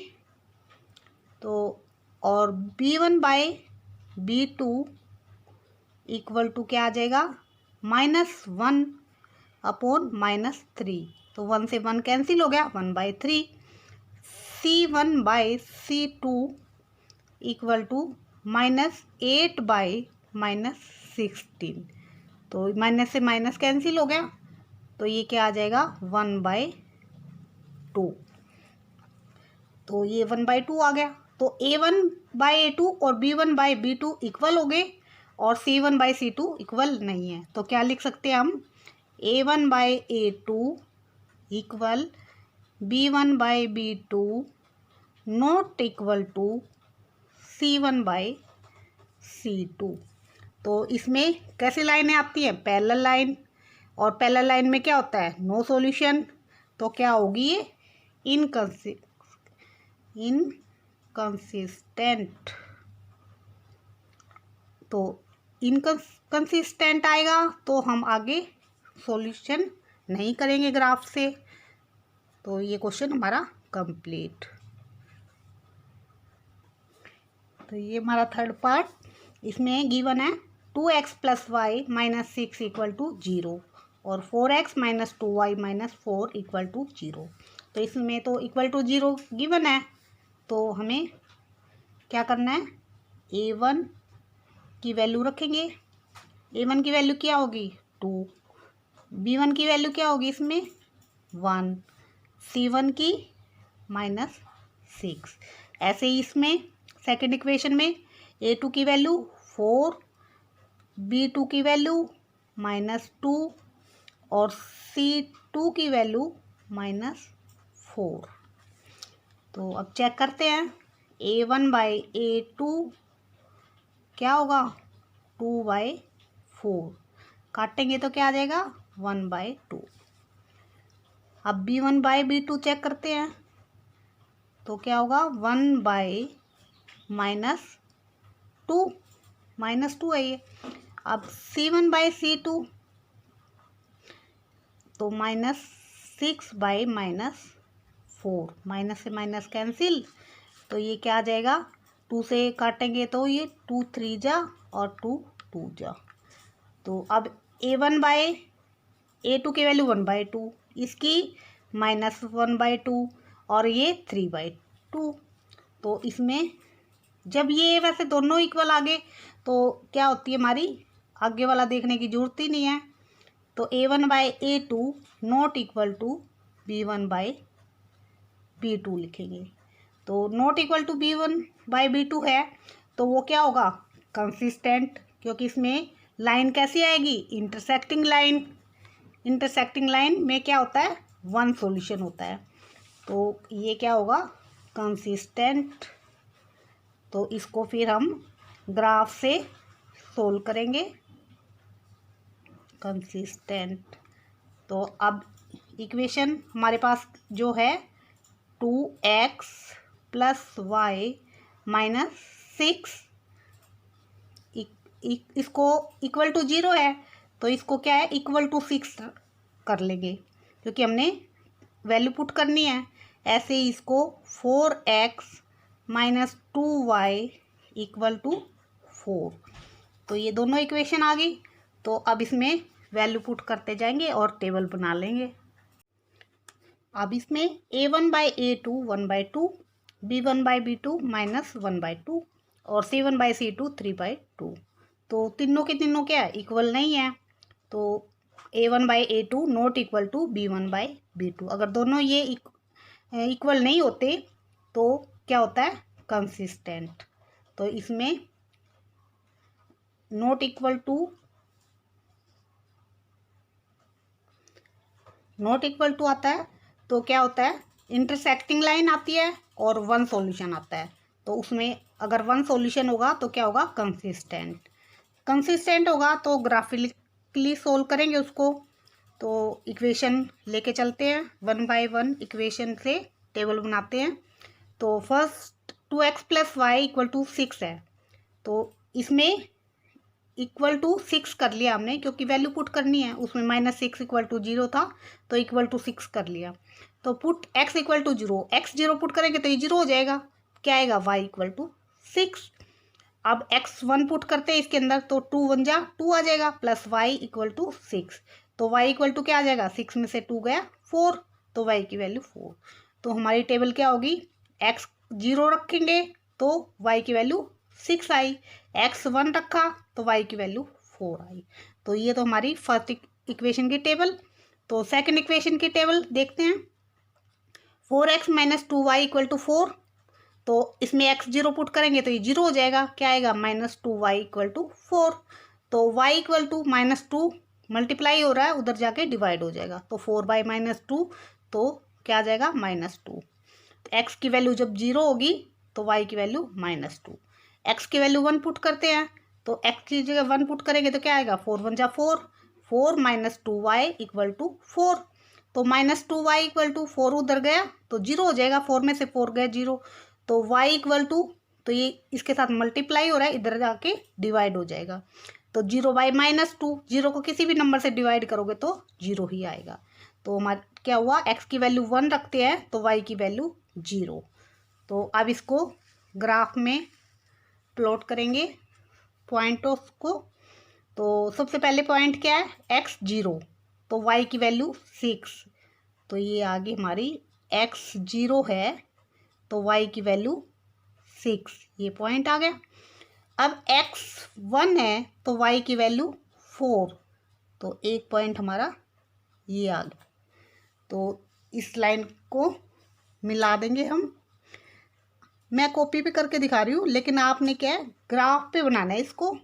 तो और b1 by b2 equal to क्या आ जाएगा -1 अपॉन -3, तो 1 से 1 कैंसिल हो गया 1 by 3। c1 by c2 equal to -8 by -16, तो माइनस से माइनस कैंसिल हो गया, तो ये क्या आ जाएगा 1 बाई 2, तो ये 1 बाई 2 आ गया। तो a1 बाई a2 और b1 बाई b2 इक्वल हो गए और c1 बाई c2 इक्वल नहीं है, तो क्या लिख सकते हैं हम a1 by a2 equal b1 by b2 not equal to c1 by c2। तो इसमें कैसी लाइनें आती हैं पैरेलल लाइन, और पैरेलल लाइन में क्या होता है नो सॉल्यूशन, तो क्या होगी ये इनकंसिस्टेंट। तो इनकंसिस्टेंट आएगा तो हम आगे सॉल्यूशन नहीं करेंगे ग्राफ से। तो ये क्वेश्चन हमारा कंप्लीट। तो ये हमारा थर्ड पार्ट, इसमें गिवन है 2x plus y minus 6 equal to 0 और 4x minus 2y minus 4 equal to 0। तो इसमें तो इक्वल टू 0 गिवन है, तो हमें क्या करना है a1 की वैल्यू रखेंगे, a1 की वैल्यू क्या होगी 2, b1 की वैल्यू क्या होगी इसमें 1, c1 की -6। ऐसे ही इसमें सेकेंड इक्वेशन में a2 की वैल्यू 4, b2 की वैल्यू -2 और c2 की वैल्यू -4। तो अब चेक करते हैं a1 बाई a2 क्या होगा 2 बाई 4, काटेंगे तो क्या आ जाएगा 1 बाई 2। अब b1 बाई b2 चेक करते हैं तो क्या होगा 1 बाई -2 है ये। अब c1 बाई c2 तो -6 बाई -4, माइनस से माइनस कैंसिल, तो ये क्या आ जाएगा 2 से काटेंगे तो ये 2 3 जा और 2 2 जा। तो अब a1 बाई a2 की वैल्यू 1 बाई 2, इसकी -1 बाई 2 और ये 3 बाई 2। तो इसमें जब ये वैसे दोनों इक्वल आ गए तो क्या होती है हमारी आगे वाला देखने की जरूरत ही नहीं है, तो a1 by a2 not equal to b1 by b2 लिखेंगे। तो not equal to b1 by b2 है तो वो क्या होगा कंसिस्टेंट, क्योंकि इसमें लाइन कैसी आएगी इंटरसेक्टिंग लाइन। इंटरसेक्टिंग लाइन में क्या होता है वन सॉल्यूशन होता है, तो ये क्या होगा कंसिस्टेंट। तो इसको फिर हम ग्राफ से सोल्व करेंगे कंसिस्टेंट। तो अब इक्वेशन हमारे पास जो है 2x प्लस वाई माइनस 6, इसको इक्वल टू 0 है तो इसको क्या है इक्वल टू 6 कर लेंगे क्योंकि हमने वैल्यू पुट करनी है। ऐसे ही इसको 4x minus 2y equal to 4, तो ये दोनों इक्वेशन आ गई। तो अब इसमें वैल्यू पुट करते जाएंगे और टेबल बना लेंगे। अब इसमें a1/a2 1/2, b1/b2 -1/2 और c1/c2 3/2। तो तीनों के तीनों क्या है, इक्वल नहीं है। तो a1/a2 not equal to b1/b2। अगर दोनों ये इक्वल नहीं होते तो क्या होता है, कंसिस्टेंट। तो इसमें नॉट इक्वल टू आता है तो क्या होता है, इंटरसेक्टिंग लाइन आती है और वन सॉल्यूशन आता है। तो उसमें अगर वन सॉल्यूशन होगा तो क्या होगा, कंसिस्टेंट होगा। तो ग्राफिकली सोल्व करेंगे उसको। तो इक्वेशन लेके चलते हैं, 1 बाय 1 इक्वेशन से टेबल बनाते हैं। तो फर्स्ट 2x + y = 6 है। तो इसमें इक्वल टू 6 कर लिया हमने, क्योंकि वैल्यू पुट करनी है। उसमें -6 = 0 था तो =6 कर लिया। तो पुट x = 0, x 0 पुट करेंगे तो ये 0 हो जाएगा। क्या आएगा, y = 6। अब x 1 पुट करते हैं इसके अंदर, तो 2 1 जा 2 आ जाएगा, प्लस y = 6। तो y = क्या आ जाएगा, 6 में से 2 गया 4, तो y की वैल्यू 4। तो हमारी टेबल क्या होगी, x 0 रखेंगे तो y की वैल्यू 6 आई, x 1 रखा तो y की वैल्यू 4 आई। तो ये तो हमारी फर्स्ट इक्वेशन की टेबल। तो सेकंड इक्वेशन की टेबल देखते हैं। 4x - 2y = 4। तो इसमें x 0 पुट करेंगे तो ये 0 हो जाएगा। क्या आएगा, -2y = 4। तो y = -2 मल्टीप्लाई हो रहा है, उधर जाके डिवाइड हो जाएगा। तो 4/-2 तो क्या आ जाएगा, -2। तो x की वैल्यू जब 0 होगी तो y की वैल्यू -2। x की वैल्यू 1 पुट करते हैं, तो x की जगह 1 पुट करेंगे तो क्या आएगा, 4 1 जा 4, 4 - 2y = 4। तो -2y = 4 उधर गया तो 0 हो जाएगा, 4 में से 4 गया 0। तो y = तो ये इसके साथ मल्टीप्लाई हो रहा है, इधर जाके डिवाइड हो जाएगा। तो 0/-2, 0 को किसी भी नंबर से डिवाइड करोगे तो 0 ही आएगा। तो हमारा क्या हुआ, x की वैल्यू 1 रखते हैं तो y की वैल्यू 0। तो अब इसको ग्राफ में प्लॉट करेंगे पॉइंटों को। तो सबसे पहले पॉइंट क्या है, x 0, तो y की वैल्यू 6। तो ये आगे हमारी x 0 है तो y की वैल्यू 6, ये पॉइंट आ गया। अब x 1 है तो y की वैल्यू 4, तो एक पॉइंट हमारा ये आ गया। तो इस लाइन को मिला देंगे हम। मैं कॉपी पे करके दिखा रही हूँ, लेकिन आपने क्या है, ग्राफ पे बनाना है इसको,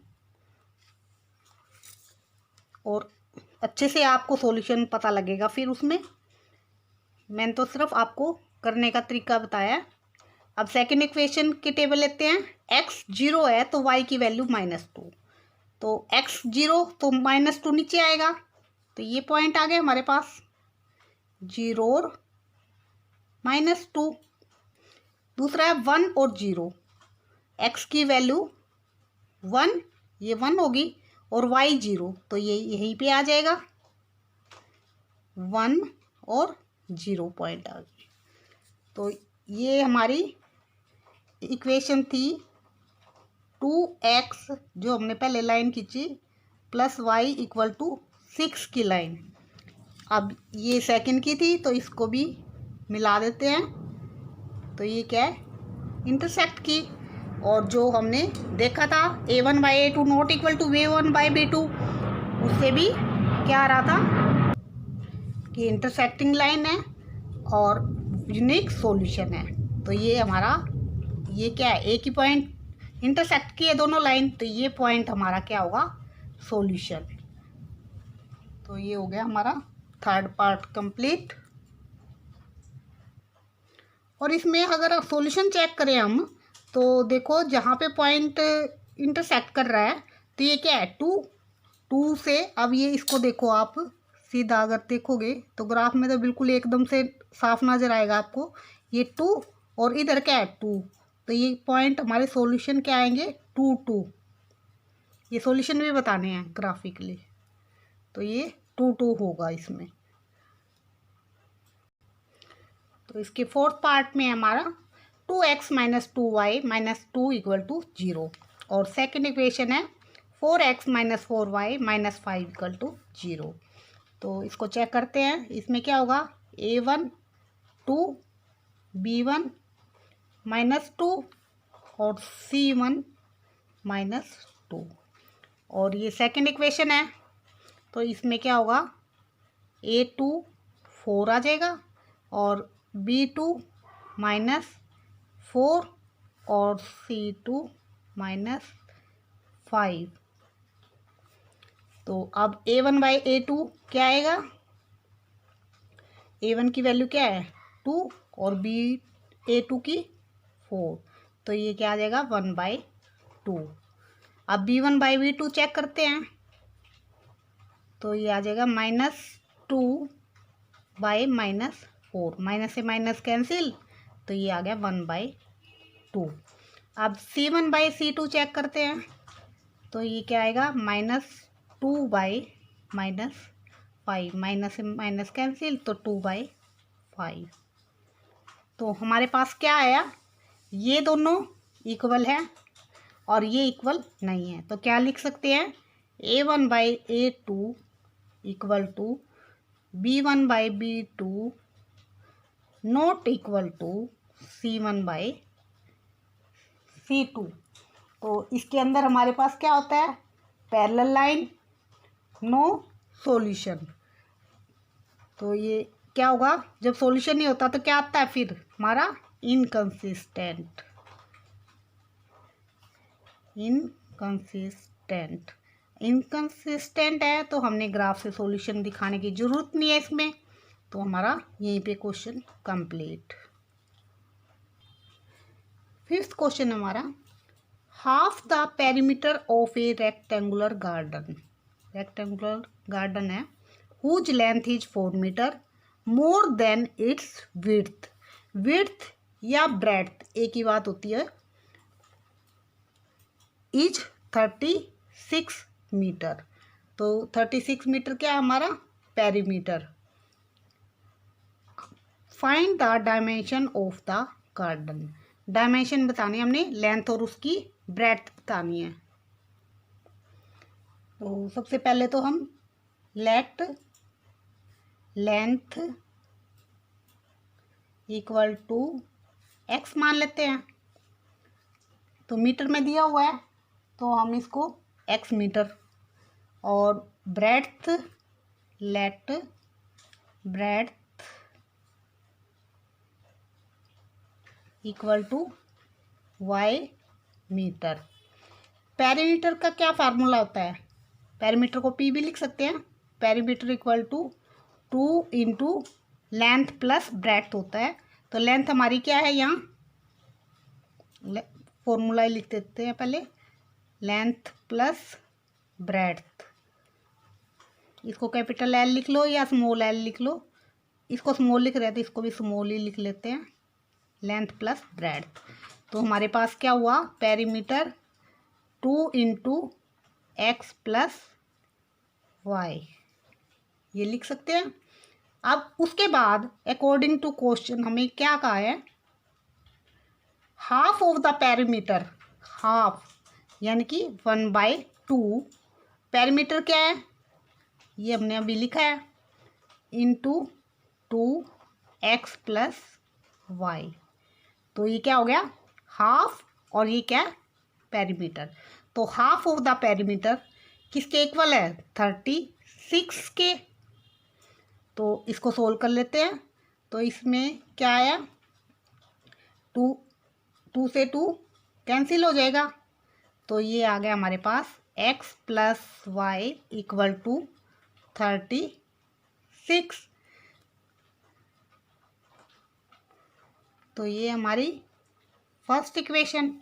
और अच्छे से आपको सॉल्यूशन पता लगेगा फिर उसमें। मैंने तो सिर्फ आपको करने का तरीका बताया। अब सेकंड इक्वेशन की टेबल लेते हैं। x 0 है तो y की वैल्यू -2। तो x 0 तो -2 नीचे आएगा, तो ये पॉइंट आ गया हमारे पास, 0 और -2। दूसरा है 1 और 0, x की वैल्यू 1, ये 1 होगी, और y 0, तो ये यहीं पे आ जाएगा, 1 और 0 पॉइंट आ गई। तो ये हमारी इक्वेशन थी 2x, जो हमने पहले लाइन खींची, +y = 6 की लाइन। अब ये सेकंड की थी तो इसको भी मिला देते हैं। तो ये क्या है, इंटरसेक्ट की। और जो हमने देखा था a1/a2 not equal to b1/b2, उससे भी क्या आ रहा था कि इंटरसेक्टिंग लाइन है और यूनिक सॉल्यूशन है। तो ये हमारा, ये क्या है, एक ही पॉइंट इंटरसेक्ट किए दोनों लाइन, तो ये पॉइंट हमारा क्या होगा, सॉल्यूशन। तो ये हो गया हमारा थर्ड पार्ट कंप्लीट। और इसमें अगर सॉल्यूशन चेक करें हम, तो देखो जहाँ पे पॉइंट इंटरसेक्ट कर रहा है तो ये क्या है, 2 से। अब ये इसको देखो आप सीधा, अगर देखोगे तो ग्राफ में तो बिल्कुल एकदम से साफ नज़र आएगा आपको, ये 2 और इधर क्या है 2। तो ये पॉइंट हमारे सॉल्यूशन क्या आएंगे, 2 2। ये सॉल्यूशन भी बताने हैं ग्राफिकली, तो ये 2 2 होगा इसमें। तो इसके फोर्थ पार्ट में हमारा 2x - 2y - 2 = 0, और सेकंड इक्वेशन है 4x - 4y - 5 = 0। तो इसको चेक करते हैं, इसमें क्या होगा, a1 B1 -2 और C1 -2। और ये सेकंड इक्वेशन है, तो इसमें क्या होगा, A2 4 आ जाएगा और B2 -4 और C2 -5। तो अब A1/A2 क्या आएगा, A1 की वैल्यू क्या है 2 और A2 की 4, तो ये क्या आ जाएगा 1/2। अब B1/B2 चेक करते हैं, तो ये आ जाएगा -2/-4, माइनस से माइनस कैंसिल, तो ये आ गया 1/2। अब C1/C2 चेक करते हैं, तो ये क्या आएगा -2/-5, माइनस से माइनस कैंसिल, तो 2/5। तो हमारे पास क्या आया, ये दोनों इक्वल है और ये इक्वल नहीं है, तो क्या लिख सकते हैं, A1/A2 equal to B1/B2 not equal to C1/C2। तो इसके अंदर हमारे पास क्या होता है, पैरेलल लाइन, नो सॉल्यूशन। तो ये क्या होगा, जब सॉल्यूशन नहीं होता तो क्या आता है फिर हमारा इनकंसिस्टेंट। इनकंसिस्टेंट है तो हमने ग्राफ से सॉल्यूशन दिखाने की जरूरत नहीं है इसमें, तो हमारा यहीं पे क्वेश्चन कंप्लीट। फिफ्थ क्वेश्चन हमारा, half the perimeter of a rectangular garden है whose length is 4 metre more than its width या ब्रेड्थ, एक ही बात होती है, इज 36 मीटर। तो 36 मीटर क्या है हमारा perimeter. Find the dimension of the garden, dimension बतानी है हमने, लेंथ और उसकी ब्रेड्थ बतानी है। तो सबसे पहले तो हम let length equal to x मान लेते हैं, तो मीटर में दिया हुआ है तो हम इसको x मीटर, और breadth let breadth equal to y metre. Perimeter का क्या फार्मूला होता है, पेरीमीटर को p भी लिख सकते हैं, perimeter equal to 2 into length plus breadth होता है। तो लेंथ हमारी क्या है, यहाँ फॉर्मूला लिख देते हैं पहले, लेंथ प्लस ब्रेड्थ, इसको कैपिटल L लिख लो या स्मॉल l लिख लो, इसको स्मॉल लिख रहे थे इसको भी स्मॉल ही लिख लेते हैं, लेंथ प्लस ब्रेड्थ। तो हमारे पास क्या हुआ, perimeter 2 into x plus y, ये लिख सकते हैं। अब उसके बाद अकॉर्डिंग टू क्वेश्चन हमें क्या कहा है, half of the perimeter, half यानी कि 1/2, पेरीमीटर क्या है ये हमने अभी लिखा है, इंटू 2x प्लस वाई, तो ये क्या हो गया हाफ, और ये क्या है पेरीमीटर। तो हाफ ऑफ द पेरीमीटर किसके इक्वल है, 36 के। तो इसको सोल्व कर लेते हैं, तो इसमें क्या आया, 2 से 2 कैंसिल हो जाएगा, तो ये आ गया हमारे पास x plus y equal to 36। तो ये हमारी फर्स्ट इक्वेशन।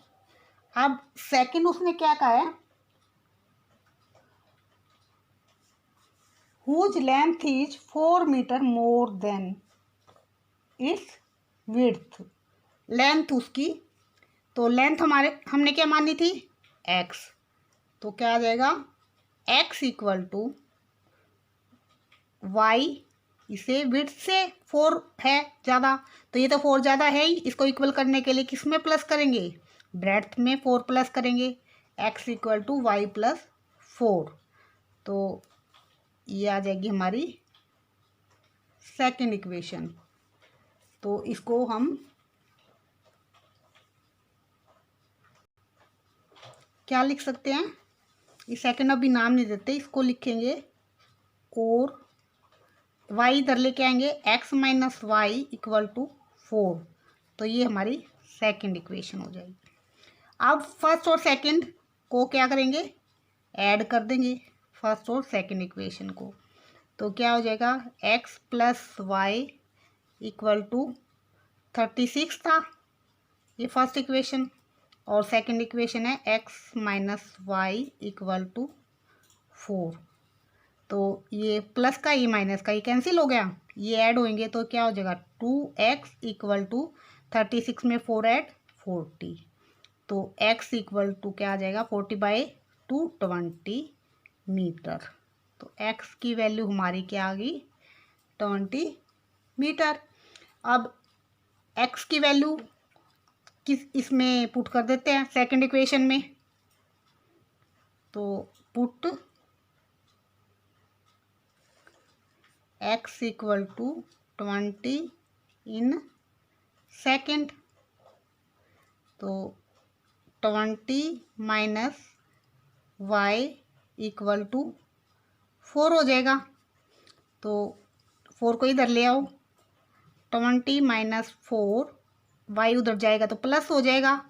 अब सेकंड उसने क्या कहा है, whose length is 4 metre more than its width, length उसकी, तो लेंथ हमने क्या मानी थी x, तो क्या आ जाएगा x इक्वल टू वाई, इसे विड्थ से 4 है ज़्यादा, तो ये तो 4 ज़्यादा है ही, इसको इक्वल करने के लिए किस में प्लस करेंगे, ब्रेड्थ में 4 प्लस करेंगे, x equal to y plus 4। तो ये आ जाएगी हमारी सेकंड इक्वेशन। तो तो इसको हम क्या लिख सकते हैं, इस सेकंड अभी नाम नहीं देते, इसको लिखेंगे और y इधर लेके आएंगे x minus y equal to 4। तो ये हमारी सेकंड इक्वेशन हो जाएगी। अब फर्स्ट और सेकंड को क्या करेंगे, ऐड कर देंगे फर्स्ट और सेकंड इक्वेशन को। तो क्या हो जाएगा, x plus y equal to 36 था ये फर्स्ट इक्वेशन, और सेकंड इक्वेशन है x minus y equal to 4। तो ये प्लस का ये माइनस का ये कैंसिल हो गया, ये ऐड होंगे तो क्या हो जाएगा 2x इक्वल टू 36 में 4 ऐड 40। तो x इक्वल टू क्या आ जाएगा 40/220 मीटर। तो x की वैल्यू हमारी क्या आ गई 20 मीटर। अब x की वैल्यू किस इसमें पुट कर देते हैं सेकंड इक्वेशन में। तो put x equal to 20 in second. तो 20 माइनस y इक्वल टू 4 हो जाएगा। तो 4 को इधर ले आओ, 20 माइनस 4, y उधर जाएगा तो प्लस हो जाएगा।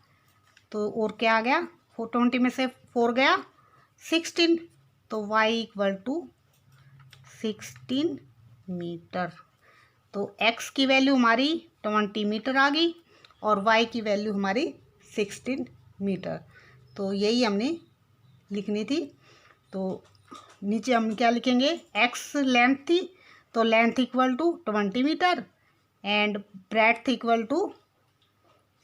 तो और क्या आ गया, 20 में से 4 गया 16। तो y इक्वल टू 16 मीटर। तो x की वैल्यू हमारी 20 मीटर आ गई और y की वैल्यू हमारी 16 मीटर। तो यही हमने लिखनी थी। तो नीचे हम क्या लिखेंगे, x लेंथ थी तो length equal to 20 metre and breadth equal to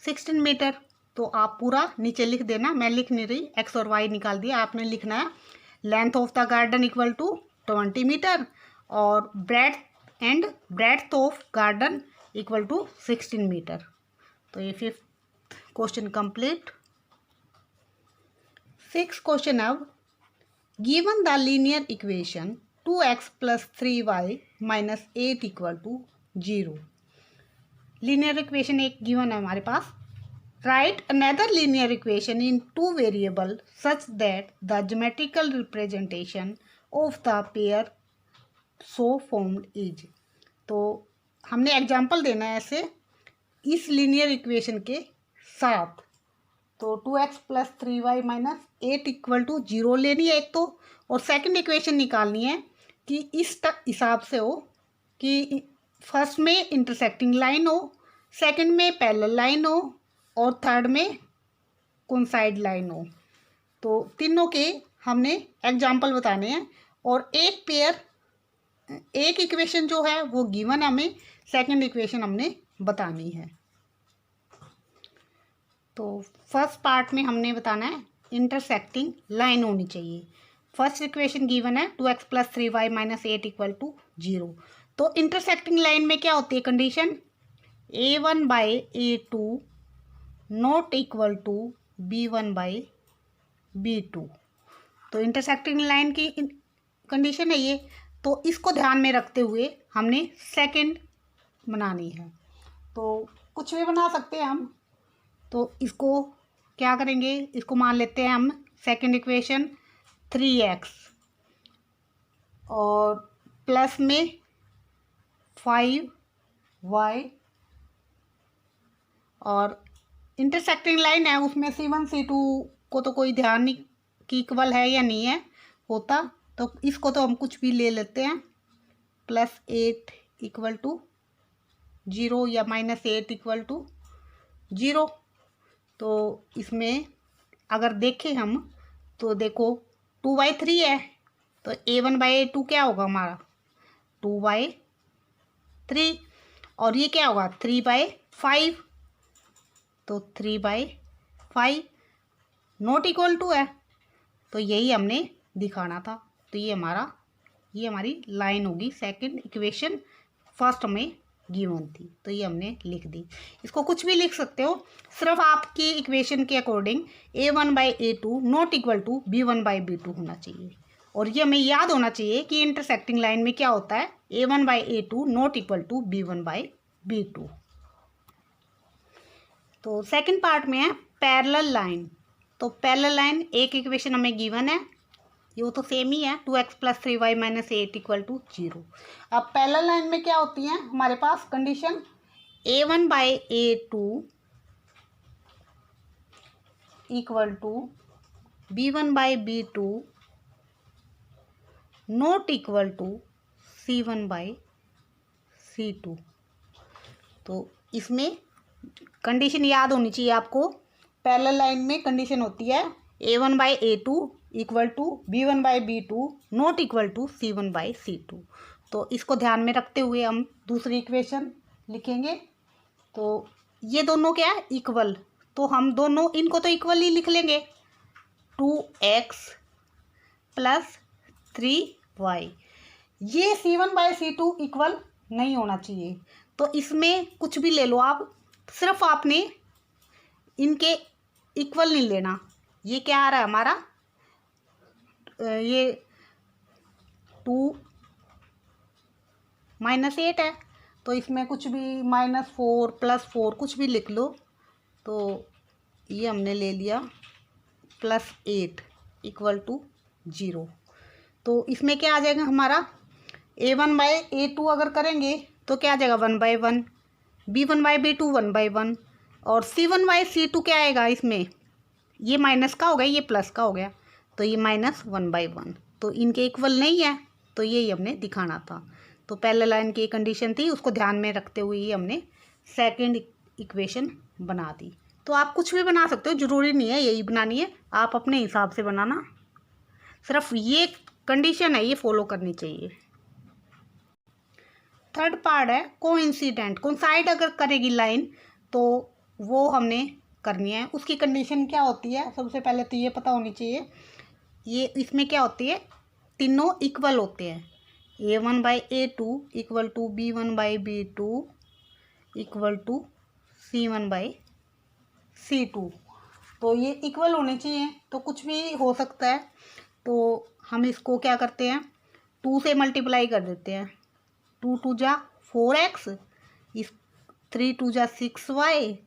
16 metre. तो आप पूरा नीचे लिख देना, मैं लिख नहीं रही, x और y निकाल दिया, आपने लिखना है length of the garden equal to 20 metre और breadth of garden equal to 16 metre. तो ये 5th question complete. 6th question, अब given the linear equation 2x plus 3y minus 8 equal to 0। Linear equation एक गिवन है हमारे पास। Write another linear equation in 2 variable such that the geometrical representation of the pair so formed is. तो हमने example देना है ऐसे इस लीनियर इक्वेशन के साथ। तो 2x plus 3y minus 8 equal to 0 लेनी है एक तो, और सेकंड इक्वेशन निकालनी है कि इस हिसाब से हो कि फर्स्ट में इंटरसेक्टिंग लाइन हो, सेकंड में पैरेलल लाइन हो और थर्ड में कोइंसाइड लाइन हो। तो तीनों के हमने एग्जाम्पल बताने हैं और एक इक्वेशन जो है वो गिवन है, हमें सेकंड इक्वेशन हमने बतानी है। तो फर्स्ट पार्ट में हमने बताना है इंटरसेक्टिंग लाइन होनी चाहिए। फर्स्ट इक्वेशन गिवन है 2x plus 3y minus 8 equal to 0। तो इंटरसेक्टिंग लाइन में क्या होती है condition, a1/a2 not equal to b1/b2। तो इंटरसेक्टिंग लाइन की कंडीशन है ये। तो इसको ध्यान में रखते हुए हमने सेकंड बनानी है। तो कुछ भी बना सकते हैं हम। तो इसको क्या करेंगे, इसको मान लेते हैं हम सेकंड इक्वेशन 3x और प्लस में 5y और इंटरसेक्टिंग लाइन है उसमें C1 C2 को तो कोई ध्यान नहीं कि इक्वल है या नहीं है होता, तो इसको तो हम कुछ भी ले लेते हैं। प्लस 8 इक्वल टू 0 या माइनस 8 इक्वल टू 0। तो इसमें अगर देखें हम तो देखो 2/3 है तो a1/a2 क्या होगा हमारा 2/3 और ये क्या होगा 3/5। तो 3/5 नॉट इक्वल टू है, तो यही हमने दिखाना था। तो ये हमारी लाइन होगी। सेकंड इक्वेशन फर्स्ट में गिवन थी तो ये हमने लिख दी। इसको कुछ भी लिख सकते हो, सिर्फ आपकी इक्वेशन के according a1/a2 not equal to b1/b2 होना चाहिए। और ये हमें याद होना चाहिए कि इंटरसेक्टिंग लाइन में क्या होता है, a1/a2 not equal to b1/b2। तो सेकंड पार्ट में है पैरेलल लाइन। तो पैरेलल लाइन एक इक्वेशन हमें गिवन है, ये तो सेम ही है, 2x + 3y - 8 = 0। अब पैरेलल लाइन में क्या होती है हमारे पास condition, a1/a2 = b1/b2 not equal to c1/c2। तो इसमें कंडीशन याद होनी चाहिए आपको। पैरेलल लाइन में कंडीशन होती है a1/a2 = b1/b2 not equal to c1/c2। तो इसको ध्यान में रखते हुए हम दूसरी इक्वेशन लिखेंगे। तो ये दोनों क्या है, इक्वल, तो हम दोनों इनको तो इक्वल ही लिख लेंगे, 2x + 3y। ये c1/c2 इक्वल नहीं होना चाहिए, तो इसमें कुछ भी ले लो आप, सिर्फ आपने इनके इक्वल नहीं लेना। ये क्या आ रहा है हमारा, ये 2 - 8 है, तो इसमें कुछ भी -4 + 4 कुछ भी लिख लो। तो ये हमने ले लिया +8 = 0। तो इसमें क्या आ जाएगा हमारा, a1/a2 अगर करेंगे तो क्या आ जाएगा 1/1, b1/b2 1/1, और c1/c2 क्या आएगा इसमें, ये माइनस का हो गया, ये प्लस का हो गया, तो ये -1/1। तो इनके इक्वल नहीं है, तो यही हमने दिखाना था। तो पहले लाइन की कंडीशन थी, उसको ध्यान में रखते हुए ही हमने सेकंड इक्वेशन बना दी। तो आप कुछ भी बना सकते हो, ज़रूरी नहीं है यही बनानी है, आप अपने हिसाब से बनाना, सिर्फ ये कंडीशन है ये फॉलो करनी चाहिए। थर्ड पार्ट है कोइंसिडेंट। कोइंसाइड अगर करेगी लाइन तो वो हमने करनी है, उसकी कंडीशन क्या होती है, सबसे पहले तो ये पता होनी चाहिए। ये इसमें क्या होती है, तीनों इक्वल होते हैं, a1/a2 = b1/b2 = c1/c2। तो ये इक्वल होने चाहिए, तो कुछ भी हो सकता है। तो हम इसको क्या करते हैं, 2 से मल्टीप्लाई कर देते हैं, 2 × 2 = 4x, 3 × 2 = 6y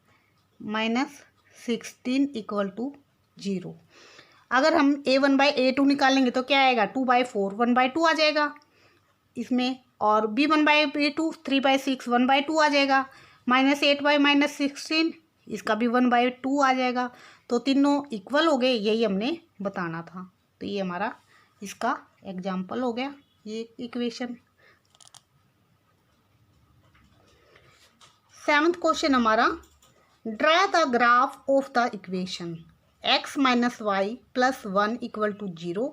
-16 = 0। अगर हम a1/a2 निकालेंगे तो क्या आएगा, 2/4 1/2 आ जाएगा इसमें, और b1/b2 3/6 1/2 आ जाएगा, -8y -16 इसका भी 1/2 आ जाएगा। तो तीनों इक्वल हो गए, यही हमने बताना था। तो ये हमारा इसका एग्जाम्पल हो गया, ये इक्वेशन। 7th क्वेश्चन हमारा, draw the graph of the equation x - y + 1 = 0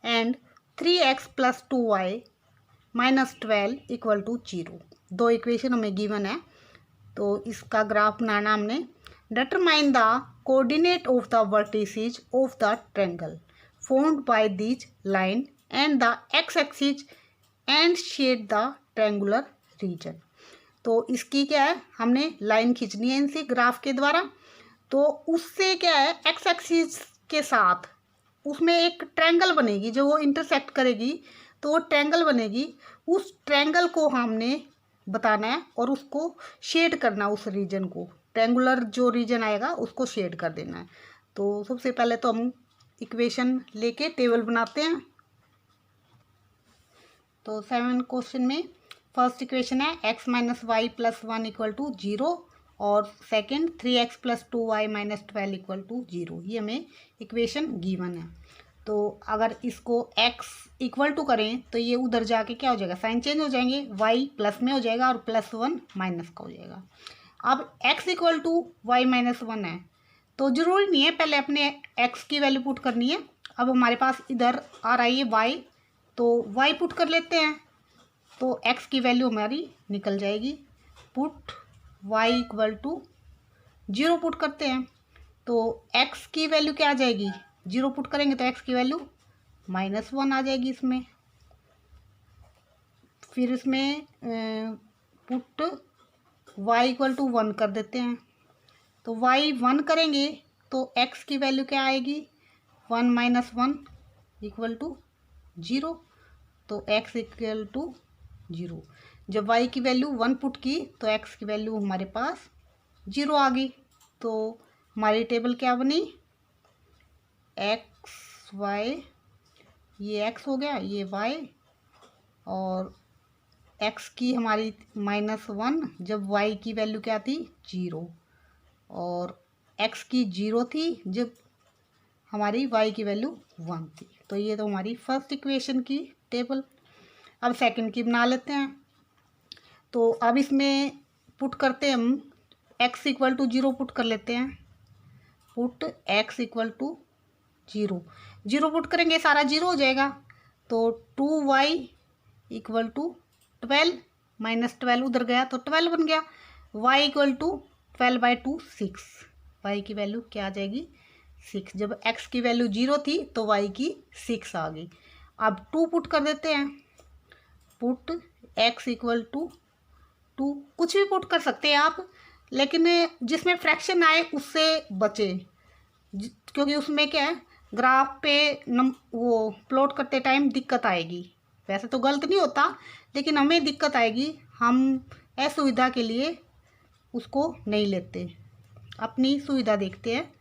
and 3x + 2y - 12 = 0। दो इक्वेशन हमें गिवन है, तो इसका ग्राफ बनाना हमने। Determine the coordinate of the vertices of the triangle formed by these line and the x-axis and shade the triangular region। तो इसकी क्या है, हमने लाइन खींचनी है इनसे ग्राफ के द्वारा। तो उससे क्या है, एक्स एक्सिस के साथ उसमें एक ट्रायंगल बनेगी, जो वो इंटरसेक्ट करेगी, तो वो ट्रायंगल बनेगी। उस ट्रायंगल को हमने बताना है और उसको शेड करना, उस रीजन को, ट्रायंगुलर जो रीजन आएगा उसको शेड कर देना है। तो सबसे पहले तो हम इक्वेशन लेके टेबल बनाते हैं। तो 7 क्वेश्चन में फर्स्ट इक्वेशन है x - y + 1 = 0 और सेकंड 3x + 2y - 12 = 0। ये हमें इक्वेशन गिवन है। तो अगर इसको x = करें तो ये उधर जाके क्या हो जाएगा, साइन चेंज हो जाएंगे, y प्लस में हो जाएगा और +1 माइनस का हो जाएगा। अब x = y - 1 है, तो ज़रूरी नहीं है पहले अपने x की वैल्यू पुट करनी है। अब हमारे पास इधर आ रहा है ये y, तो y पुट कर लेते हैं, तो x की वैल्यू हमारी निकल जाएगी। पुट y = 0 पुट करते हैं, तो x की वैल्यू क्या आ जाएगी, 0 पुट करेंगे तो x की वैल्यू -1 आ जाएगी इसमें। फिर इसमें पुट y = 1 कर देते हैं, तो y 1 करेंगे तो x की वैल्यू क्या आएगी, 1 - 1 = 0, तो x = 0। जब y की वैल्यू 1 पुट की तो x की वैल्यू हमारे पास 0 आ गई। तो तो हमारी टेबल क्या बनी, एक्स वाई, ये एक्स हो गया, ये वाई, और एक्स की हमारी -1 जब वाई की वैल्यू क्या थी 0, और एक्स की 0 थी जब हमारी वाई की वैल्यू 1 थी। तो ये तो हमारी फर्स्ट इक्वेशन की टेबल। अब सेकंड की बना लेते हैं। तो अब इसमें पुट करते हैं हम, x इक्वल टू 0 पुट कर लेते हैं। Put x equal to 0, 0 put करेंगे सारा 0 हो जाएगा। तो 2y इक्वल टू 12, -12 उधर गया तो 12 बन गया। y इक्वल टू 12/2 6, y की वैल्यू क्या आ जाएगी 6। जब x की वैल्यू 0 थी तो y की 6 आ गई। अब 2 पुट कर देते हैं। पुट x इक्वल टू 2, कुछ भी पुट कर सकते हैं आप, लेकिन जिसमें फ्रैक्शन आए उससे बचे, क्योंकि उसमें क्या है, ग्राफ पे वो प्लॉट करते टाइम दिक्कत आएगी। वैसे तो गलत नहीं होता, लेकिन हमें दिक्कत आएगी, हम असुविधा के लिए उसको नहीं लेते, अपनी सुविधा देखते हैं।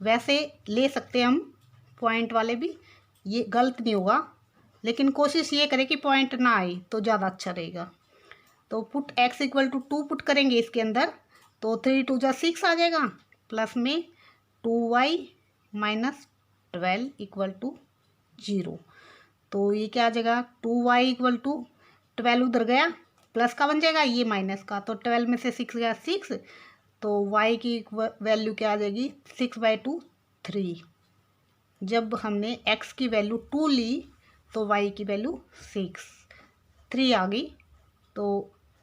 वैसे ले सकते हैं हम पॉइंट वाले भी, ये गलत नहीं होगा, लेकिन कोशिश ये करें कि पॉइंट ना आए तो ज़्यादा अच्छा रहेगा। तो put x equal to 2 put करेंगे इसके अंदर, तो 3 2 जा 6 आ जाएगा, प्लस में 2y - 12 इक्वल टू 0। तो ये क्या आ जाएगा, 2y इक्वल टू 12 उधर गया, प्लस का बन जाएगा, ये माइनस का, तो 12 में से 6 गया 6, तो y की वैल्यू क्या आ जाएगी 6/2 3। जब हमने x की वैल्यू 2 ली तो y की वैल्यू 6 3 आ गई। तो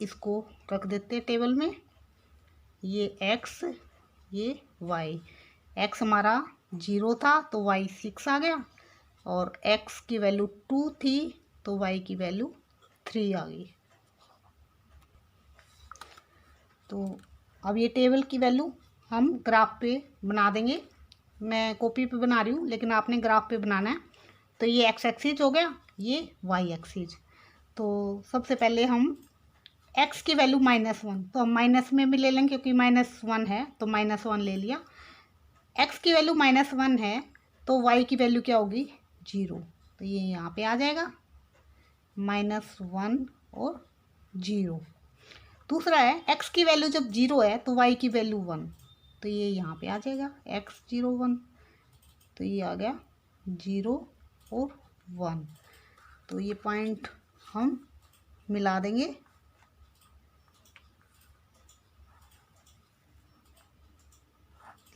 इसको रख देते हैं टेबल में, ये x, ये y। x हमारा 0 था तो y 6 आ गया, और x की वैल्यू 2 थी तो y की वैल्यू 3 आ गई। तो अब ये टेबल की वैल्यू हम ग्राफ पे बना देंगे। मैं कॉपी पे बना रही हूँ, लेकिन आपने ग्राफ पे बनाना है। तो ये x एक्सिस हो गया, ये y एक्सिस। तो सबसे पहले हम x की वैल्यू -1, तो हम माइनस में भी ले लेंगे, क्योंकि -1 है तो -1 ले लिया। x की वैल्यू -1 है तो y की वैल्यू क्या होगी 0, तो ये यहाँ पे आ जाएगा -1 और 0। दूसरा है x की वैल्यू जब 0 है तो y की वैल्यू 1, तो ये यहाँ पे आ जाएगा x 0 1, तो ये आ गया 0 और 1। तो ये पॉइंट हम मिला देंगे।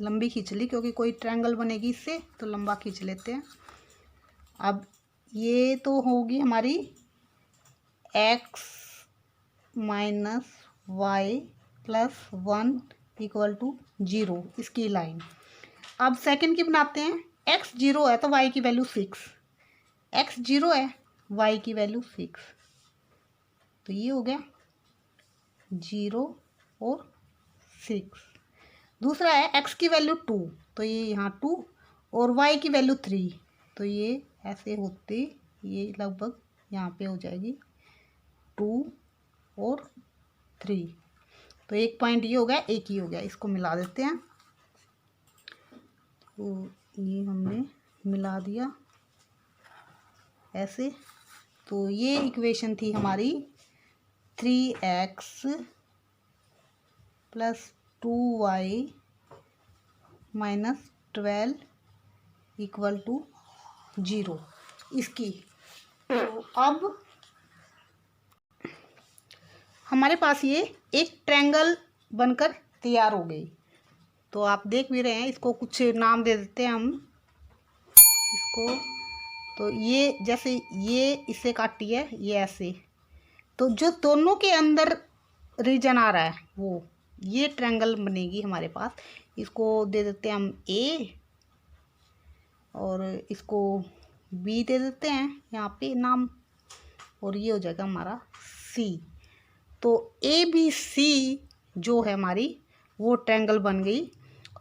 लंबी खींच ली, क्योंकि कोई ट्रायंगल बनेगी इससे, तो लंबा खींच लेते हैं। अब ये तो होगी हमारी x - y + 1 इक्वल टू 0, इसकी लाइन। अब सेकंड की बनाते हैं। x 0 है तो y की वैल्यू 6, x 0 है y की वैल्यू 6, तो ये हो गया 0 और 6। दूसरा है x की वैल्यू 2, तो ये यहाँ 2, और y की वैल्यू 3, तो ये ऐसे होते ये लगभग यहाँ पे हो जाएगी 2 और 3। तो एक पॉइंट ये हो गया, एक ही हो गया, इसको मिला देते हैं। तो ये हमने मिला दिया ऐसे। तो ये इक्वेशन थी हमारी 3x + 2y - 12 इक्वल टू 0 इसकी। तो अब हमारे पास ये एक ट्रायंगल बनकर तैयार हो गई। तो आप देख भी रहे हैं, इसको कुछ नाम दे देते हैं हम इसको। तो ये जैसे ये इससे काटी है, ये ऐसे, तो जो दोनों के अंदर रीजन आ रहा है वो ये ट्रायंगल बनेगी हमारे पास। इसको दे देते हैं हम A, और इसको B दे देते हैं यहाँ पे नाम, और ये हो जाएगा हमारा C। तो ABC जो है हमारी वो ट्रायंगल बन गई।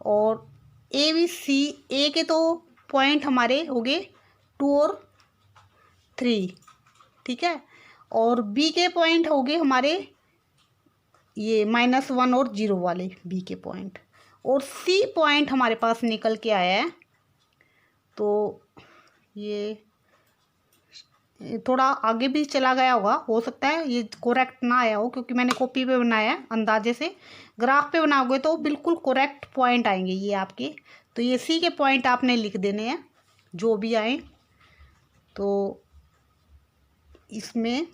और ABC, A के तो पॉइंट हमारे हो गए 2 और 3, ठीक है, और B के पॉइंट हो गए हमारे ये -1 और 0 वाले B के पॉइंट। और सी पॉइंट हमारे पास निकल के आया है। तो ये थोड़ा आगे भी चला गया होगा, हो सकता है ये करेक्ट ना आया हो, क्योंकि मैंने कॉपी पे बनाया है अंदाजे से। ग्राफ पे बनाओगे तो बिल्कुल करेक्ट पॉइंट आएंगे ये आपके। तो ये सी के पॉइंट आपने लिख देने हैं जो भी आए। तो इसमें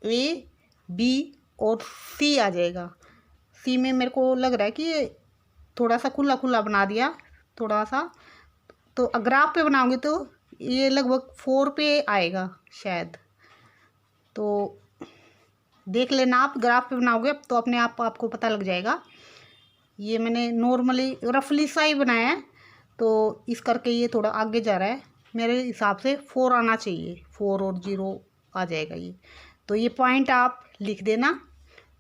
ए, बी और सी आ जाएगा। सी में मेरे को लग रहा है कि ये थोड़ा सा खुला खुला बना दिया थोड़ा सा। तो ग्राफ पे बनाओगे तो ये लगभग 4 पे आएगा शायद। तो देख लेना आप, ग्राफ पे बनाओगे तो अपने आप आपको पता लग जाएगा। ये मैंने नॉर्मली रफली सा ही बनाया है, तो इस करके ये थोड़ा आगे जा रहा है। मेरे हिसाब से 4 आना चाहिए, 4 और 0 आ जाएगा ये। तो ये पॉइंट आप लिख देना।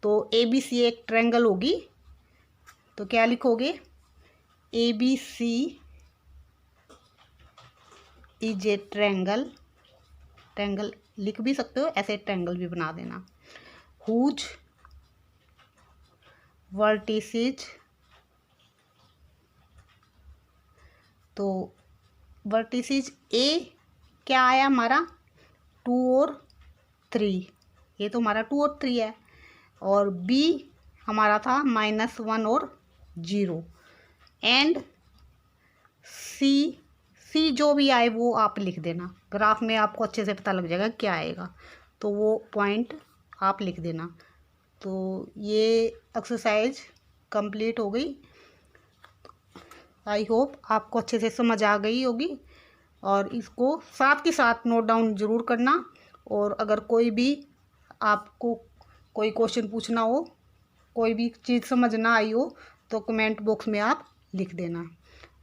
तो ए बी सी एक ट्रायंगल होगी, तो क्या लिखोगे, A B C is a triangle. Triangle लिख भी सकते हो, ऐसे ट्रायंगल भी बना देना। हुज वर्टिसेज, तो वर्टिसेज ए क्या आया हमारा 2 और 3, ये तो हमारा 2 और 3 है। और बी हमारा था -1 और 0। एंड सी जो भी आए वो आप लिख देना। ग्राफ में आपको अच्छे से पता लग जाएगा क्या आएगा, तो वो पॉइंट आप लिख देना। तो ये एक्सरसाइज कंप्लीट हो गई। आई होप आपको अच्छे से समझ आ गई होगी, और इसको साथ के साथ नोट डाउन ज़रूर करना। और अगर कोई भी आपको कोई क्वेश्चन पूछना हो, कोई भी चीज़ समझ ना आई हो, तो कमेंट बॉक्स में आप लिख देना।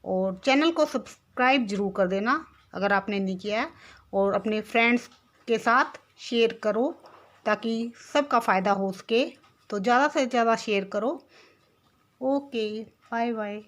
और चैनल को सब्सक्राइब ज़रूर कर देना अगर आपने नहीं किया है, और अपने फ्रेंड्स के साथ शेयर करो ताकि सबका फ़ायदा हो सके। तो ज़्यादा से ज़्यादा शेयर करो। Okay, bye bye.